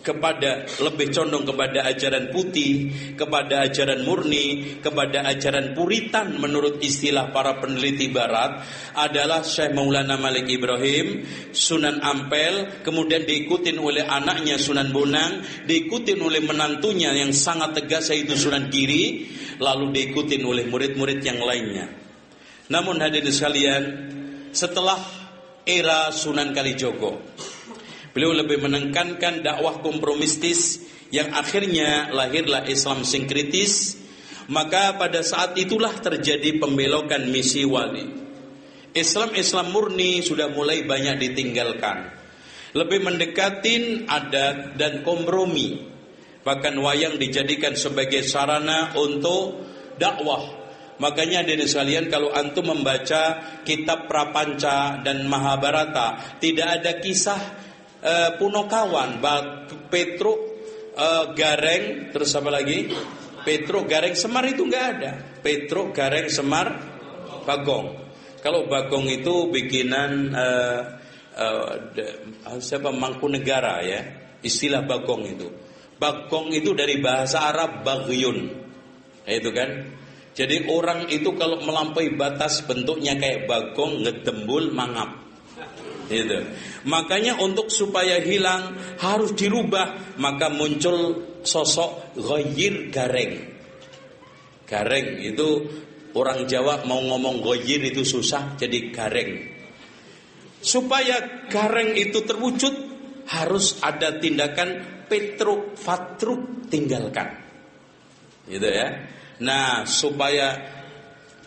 lebih condong kepada ajaran putih, kepada ajaran murni, kepada ajaran puritan menurut istilah para peneliti barat adalah Syekh Maulana Malik Ibrahim, Sunan Ampel, kemudian diikutin oleh anaknya Sunan Bonang, diikutin oleh menantunya yang sangat tegas yaitu Sunan Giri, lalu diikutin oleh murid-murid yang lainnya. Namun hadirin sekalian, setelah era Sunan Kalijogo, beliau lebih menekankan dakwah kompromistis yang akhirnya lahirlah Islam sinkritis. Maka pada saat itulah terjadi pembelokan misi wali. Islam murni sudah mulai banyak ditinggalkan, lebih mendekatin adat dan kompromi. Bahkan wayang dijadikan sebagai sarana untuk dakwah. Makanya hadirin sekalian, kalau antum membaca kitab Prapanca dan Mahabharata, tidak ada kisah Punokawan, Petruk Gareng, terus apa lagi? Petruk Gareng Semar itu nggak ada. Petruk Gareng Semar Bagong. Kalau Bagong itu bikinan siapa Mangkunegara ya, istilah bagong itu. Bagong itu dari bahasa Arab baghyun, itu kan. Jadi orang itu kalau melampaui batas bentuknya kayak bagong, ngedembul, mangap. Gitu. Makanya untuk supaya hilang harus dirubah, maka muncul sosok ghayyir gareng. Gareng itu orang Jawa mau ngomong ghayyir itu susah, jadi gareng. Supaya gareng itu terwujud harus ada tindakan petruk fatruk tinggalkan. Gitu ya. Nah, supaya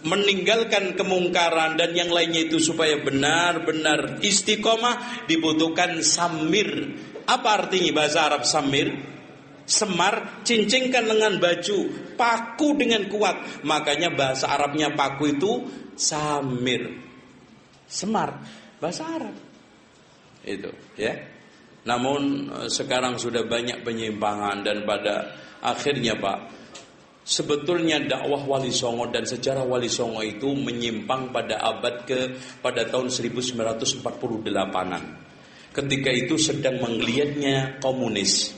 meninggalkan kemungkaran dan yang lainnya itu supaya benar-benar istiqomah dibutuhkan samir. Apa artinya bahasa Arab samir? Semar, cincingkan lengan baju, paku dengan kuat. Makanya bahasa Arabnya paku itu samir. Semar, bahasa Arab. Itu, ya. Namun sekarang sudah banyak penyimpangan dan pada akhirnya Pak, sebetulnya dakwah Wali Songo dan sejarah Wali Songo itu menyimpang pada pada tahun 1948-an. Ketika itu sedang menggeliatnya komunis.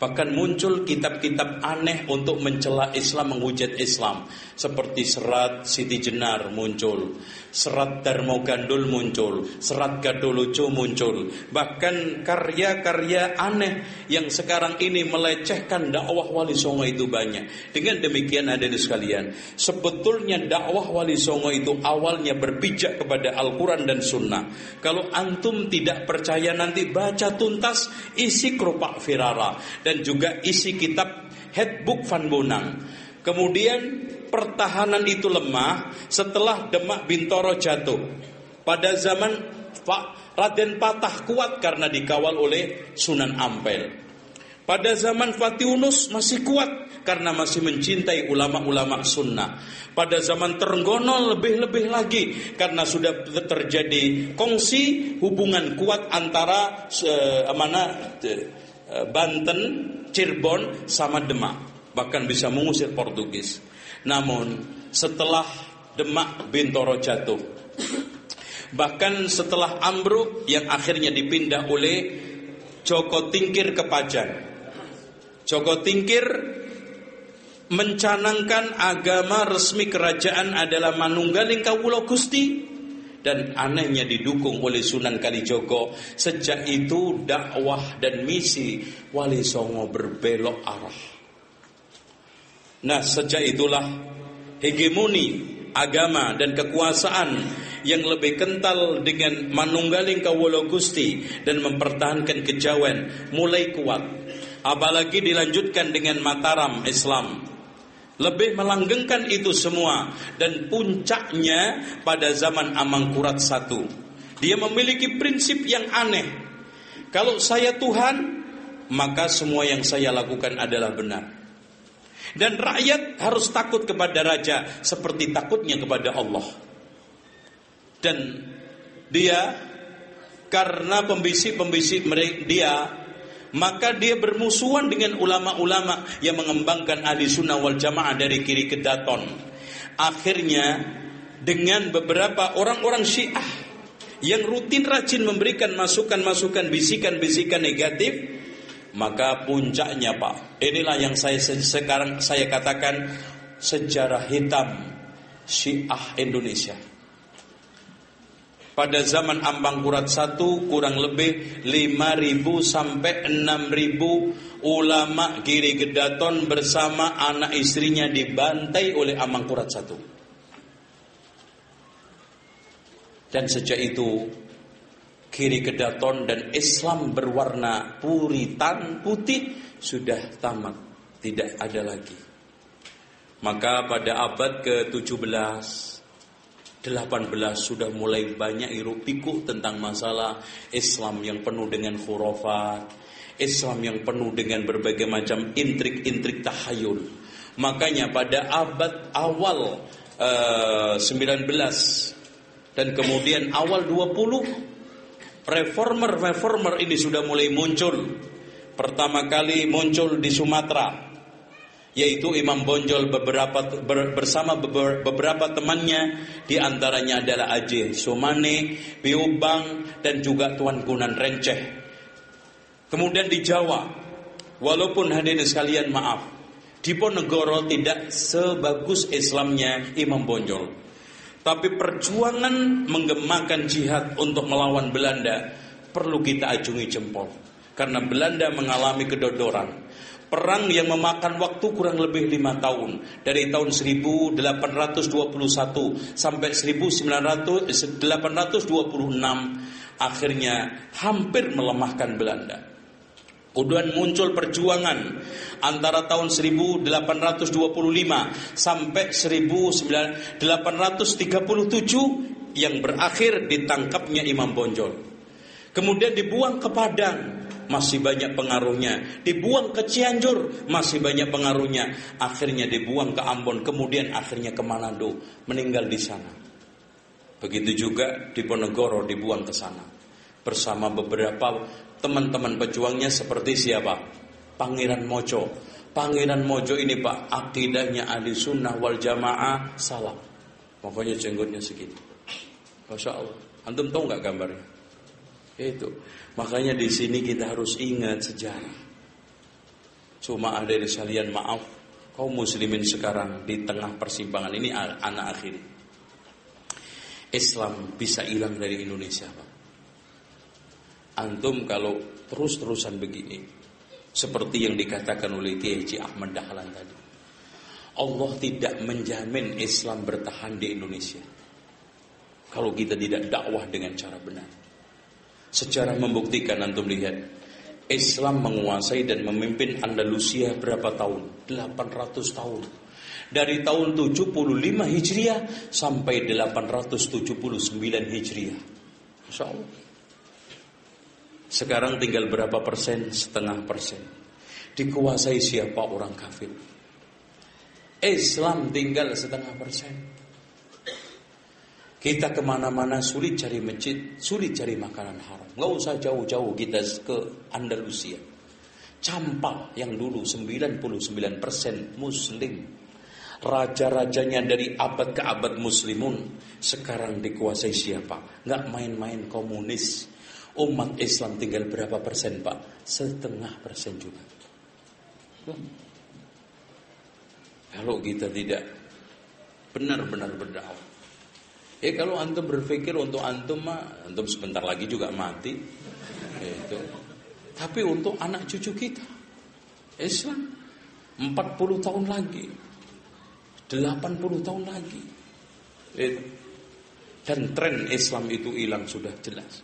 Bahkan muncul kitab-kitab aneh untuk mencela Islam, menghujat Islam. Seperti serat Siti Jenar muncul, serat Darmo Gandul muncul, serat Gadolojo muncul. Bahkan karya-karya aneh yang sekarang ini melecehkan dakwah Wali Songo itu banyak. Dengan demikian hadirin sekalian, sebetulnya dakwah Wali Songo itu awalnya berpijak kepada Al-Quran dan Sunnah. Kalau antum tidak percaya nanti baca tuntas isi Kerupak Firara dan juga isi kitab Headbook Van Bonang. Kemudian pertahanan itu lemah setelah Demak Bintoro jatuh. Pada zaman Raden Patah kuat karena dikawal oleh Sunan Ampel. Pada zaman Fatihunus masih kuat karena masih mencintai ulama-ulama sunnah. Pada zaman Trenggono lebih-lebih lagi karena sudah terjadi kongsi hubungan kuat antara Banten, Cirebon sama Demak. Bahkan bisa mengusir Portugis. Namun setelah Demak Bintoro jatuh, bahkan setelah ambruk yang akhirnya dipindah oleh Joko Tingkir ke Pajan, Joko Tingkir mencanangkan agama resmi kerajaan adalah Manunggaling Kawula Gusti. Dan anehnya didukung oleh Sunan Kalijogo. Sejak itu dakwah dan misi Wali Songo berbelok arah. Nah, sejak itulah hegemoni agama dan kekuasaan yang lebih kental dengan Manunggaling Kawula Gusti dan mempertahankan kejawen mulai kuat. Apalagi dilanjutkan dengan Mataram Islam. Lebih melanggengkan itu semua. Dan puncaknya pada zaman Amangkurat I. Dia memiliki prinsip yang aneh. Kalau saya Tuhan, maka semua yang saya lakukan adalah benar. Dan rakyat harus takut kepada raja seperti takutnya kepada Allah. Dan dia karena pembisik-pembisik dia, maka dia bermusuhan dengan ulama-ulama yang mengembangkan ahli sunnah wal jamaah dari kiri ke daton. Akhirnya dengan beberapa orang-orang Syiah yang rutin rajin memberikan masukan-masukan, bisikan-bisikan negatif, maka puncaknya Pak, inilah yang sekarang saya katakan sejarah hitam Syiah Indonesia. Pada zaman Amangkurat I kurang lebih 5.000 sampai 6.000 ulama Giri Gedaton bersama anak istrinya dibantai oleh Amangkurat I. Dan sejak itu Giri Gedaton dan Islam berwarna puritan putih sudah tamat, tidak ada lagi. Maka pada abad ke-17 18 sudah mulai banyak hiruk pikuk tentang masalah Islam yang penuh dengan khurafat, Islam yang penuh dengan berbagai macam intrik-intrik tahayul. Makanya pada abad awal 19 dan kemudian awal 20, reformer ini sudah mulai muncul. Pertama kali muncul di Sumatera. yaitu Imam Bonjol bersama beberapa temannya, di antaranya adalah Ajih Somane, Biubang, dan juga Tuan Kunan Renceh. Kemudian di Jawa, walaupun hadirin sekalian maaf, Diponegoro tidak sebagus Islamnya Imam Bonjol, tapi perjuangan menggemakan jihad untuk melawan Belanda perlu kita acungi jempol, karena Belanda mengalami kedodoran. Perang yang memakan waktu kurang lebih 5 tahun, dari tahun 1821 sampai 1826, akhirnya hampir melemahkan Belanda. Kemudian muncul perjuangan antara tahun 1825 sampai 1837 yang berakhir ditangkapnya Imam Bonjol. Kemudian dibuang ke Padang, masih banyak pengaruhnya. Dibuang ke Cianjur, masih banyak pengaruhnya. Akhirnya dibuang ke Ambon, kemudian akhirnya ke Manado, meninggal di sana. Begitu juga Diponegoro dibuang ke sana bersama beberapa teman-teman pejuangnya seperti siapa? Pangeran Mojo. Pangeran Mojo ini Pak, akidahnya ahli sunnah wal jamaah salah. Pokoknya jenggotnya segini. Masya Allah. Antum tahu nggak gambarnya? Itu. Makanya di sini kita harus ingat sejarah. Cuma ada di sekalian, maaf, kaum muslimin sekarang di tengah persimpangan ini, anak akhiri. Islam bisa hilang dari Indonesia Pak. Antum kalau terus-terusan begini, seperti yang dikatakan oleh Kiai Haji Ahmad Dahlan tadi, Allah tidak menjamin Islam bertahan di Indonesia kalau kita tidak dakwah dengan cara benar. Sejarah membuktikan, antum lihat, Islam menguasai dan memimpin Andalusia berapa tahun? 800 tahun. Dari tahun 75 Hijriah sampai 879 Hijriah. Masya Allah. Sekarang tinggal berapa persen? 0,5%. Dikuasai siapa? Orang kafir. Islam tinggal 0,5%. Kita kemana-mana sulit cari masjid, sulit cari makanan haram. Nggak usah jauh-jauh kita ke Andalusia. Campal yang dulu 99% Muslim, raja-rajanya dari abad ke abad Muslimun, sekarang dikuasai siapa? Nggak main-main komunis. Umat Islam tinggal berapa persen Pak? 0,5% juga. Kalau kita tidak benar-benar berdakwah, kalau antum berpikir untuk antum mah, antum sebentar lagi juga mati. Itu. Tapi untuk anak cucu kita, Islam 40 tahun lagi, 80 tahun lagi. Itu. Dan tren Islam itu hilang sudah jelas.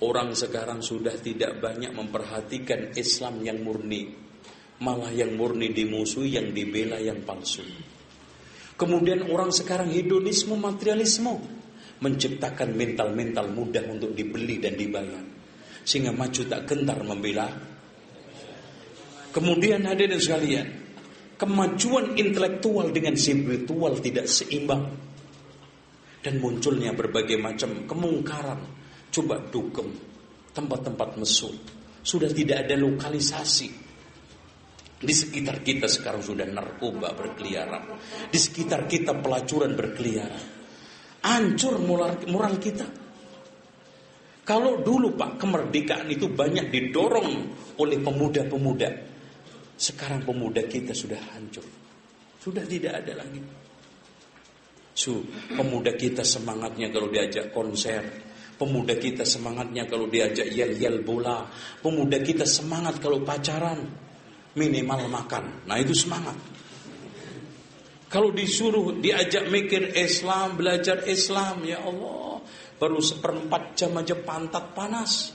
Orang sekarang sudah tidak banyak memperhatikan Islam yang murni, malah yang murni dimusuhi, yang dibela yang palsu. Kemudian orang sekarang hedonisme, materialisme, menciptakan mental-mental mudah untuk dibeli dan dibayar, sehingga maju tak gentar membela. Kemudian hadirin sekalian, kemajuan intelektual dengan spiritual tidak seimbang, dan munculnya berbagai macam kemungkaran. Coba dugem, tempat-tempat mesum, sudah tidak ada lokalisasi. Di sekitar kita sekarang sudah narkoba berkeliaran. Di sekitar kita pelacuran berkeliaran. Hancur moral kita. Kalau dulu Pak, kemerdekaan itu banyak didorong oleh pemuda-pemuda. Sekarang pemuda kita sudah hancur. Sudah tidak ada lagi. Pemuda kita semangatnya kalau diajak konser. Pemuda kita semangatnya kalau diajak yel-yel bola. Pemuda kita semangat kalau pacaran, minimal makan. Nah itu semangat. Kalau disuruh diajak mikir Islam, belajar Islam, ya Allah, baru 1/4 jam aja pantat panas.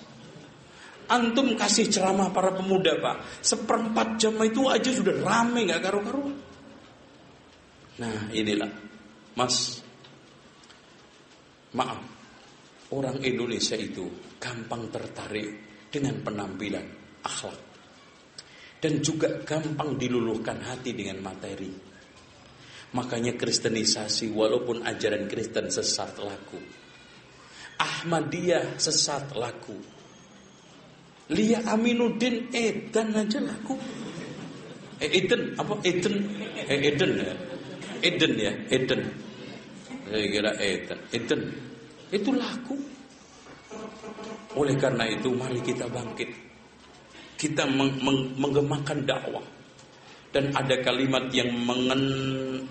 Antum kasih ceramah para pemuda Pak, 1/4 jam itu aja sudah rame, gak karu-karuan. Nah inilah Mas, maaf, orang Indonesia itu gampang tertarik dengan penampilan, akhlak, dan juga gampang diluluhkan hati dengan materi. Makanya kristenisasi, walaupun ajaran Kristen sesat laku, Ahmadiyah sesat laku, Lia Aminuddin edan aja laku. Eden apa Eden? Eden ya. Eden ya, Eden. Saya kira Eden. Eden itu laku. Oleh karena itu mari kita bangkit. Kita menggemakan dakwah. Dan ada kalimat yang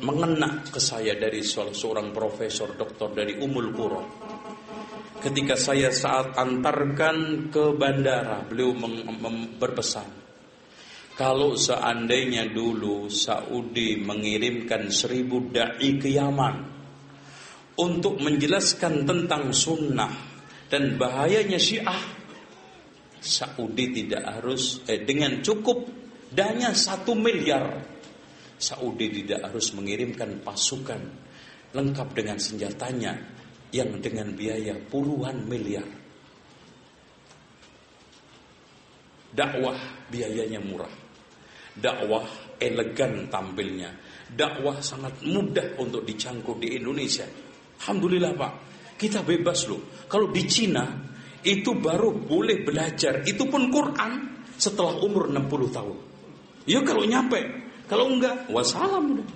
mengena ke saya dari seorang profesor doktor dari Ummul Qura. Ketika saya saat antarkan ke bandara, beliau berpesan, kalau seandainya dulu Saudi mengirimkan 1000 da'i ke Yaman untuk menjelaskan tentang sunnah dan bahayanya Syiah, Saudi tidak harus dengan cukup dana 1 miliar, Saudi tidak harus mengirimkan pasukan lengkap dengan senjatanya yang dengan biaya puluhan miliar. Dakwah biayanya murah, dakwah elegan tampilnya, dakwah sangat mudah untuk dicangkup di Indonesia. Alhamdulillah Pak, kita bebas loh. Kalau di Cina itu baru boleh belajar, itu pun Quran setelah umur 60 tahun. Ya kalau nyampe, kalau enggak, wassalam udah.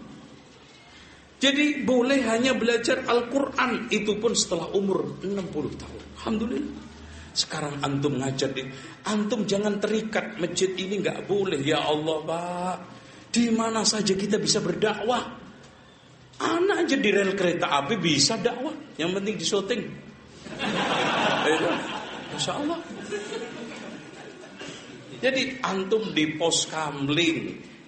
Jadi boleh hanya belajar Al-Quran, itu pun setelah umur 60 tahun. Alhamdulillah. Sekarang antum ngajar antum jangan terikat masjid ini enggak boleh. Ya Allah Pak, di mana saja kita bisa berdakwah. Anak aja di rel kereta api bisa dakwah, yang penting di syuting. Masya Allah. Jadi antum di pos kamling,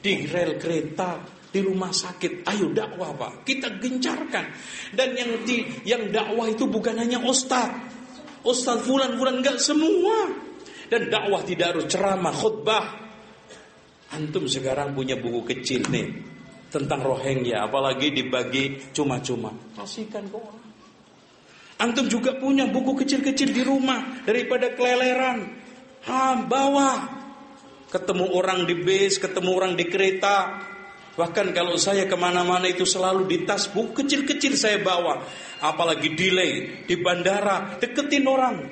di rel kereta, di rumah sakit, ayo dakwah Pak, kita gencarkan. Dan yang dakwah itu bukan hanya ustaz fulan enggak, semua. Dan dakwah tidak harus ceramah, khutbah. Antum sekarang punya buku kecil nih tentang Rohingya, apalagi dibagi cuma-cuma, kasihkan ke orang. Antum juga punya buku kecil-kecil di rumah, daripada keleleran, bawa. Ketemu orang di bis, ketemu orang di kereta. Bahkan kalau saya kemana-mana itu selalu di tas buku kecil-kecil saya bawa. Apalagi delay di bandara, deketin orang,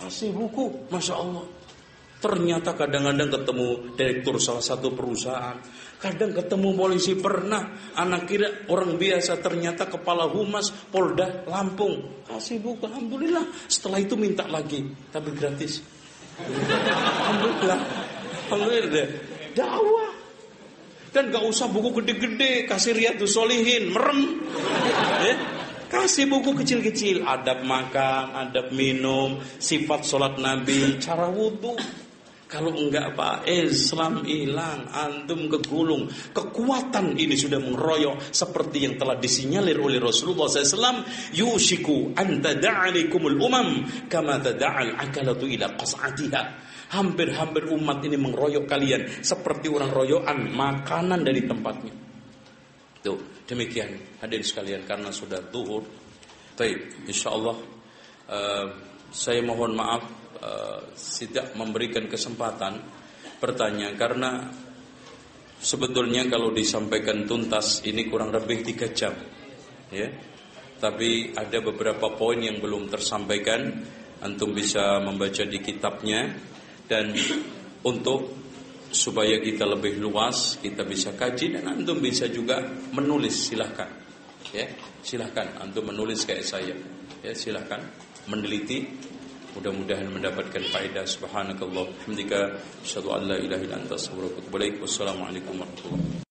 kasih buku, Masya Allah. Ternyata kadang-kadang ketemu direktur salah satu perusahaan, kadang ketemu polisi, pernah anak kira orang biasa, ternyata kepala humas Polda Lampung, kasih buku. Alhamdulillah. Setelah itu minta lagi, tapi gratis. Alhamdulillah. Alhamdulillah, dakwah. Dan gak usah buku gede-gede, kasih Riyadhus Shalihin, merem. Kasih buku kecil-kecil, adab makan, adab minum, sifat sholat Nabi, cara wudhu. Kalau enggak Pak, Islam hilang, antum kegulung. Kekuatan ini sudah mengeroyok seperti yang telah disinyalir oleh Rasulullah SAW. Yushiku an tada'alikumul umam kama tada'al akalatu ila qas'atiha. Hampir-hampir umat ini mengeroyok kalian seperti orang royokan makanan dari tempatnya. Tuh, demikian hadirin sekalian, karena sudah zuhur. Baik, insyaallah saya mohon maaf tidak memberikan kesempatan bertanya, karena sebetulnya kalau disampaikan tuntas ini kurang lebih 3 jam, ya. Tapi ada beberapa poin yang belum tersampaikan, antum bisa membaca di kitabnya. Dan untuk supaya kita lebih luas, kita bisa kaji, dan antum bisa juga menulis, silahkan. Ya, silahkan antum menulis kayak saya. Ya, silahkan meneliti. Mudah-mudahan mendapatkan faedah. Subhanakallah, hamdika, asyhadu an la ilaha illa anta, astaghfiruka wa atubu ilaik. Wassalamualaikum warahmatullahi wabarakatuh.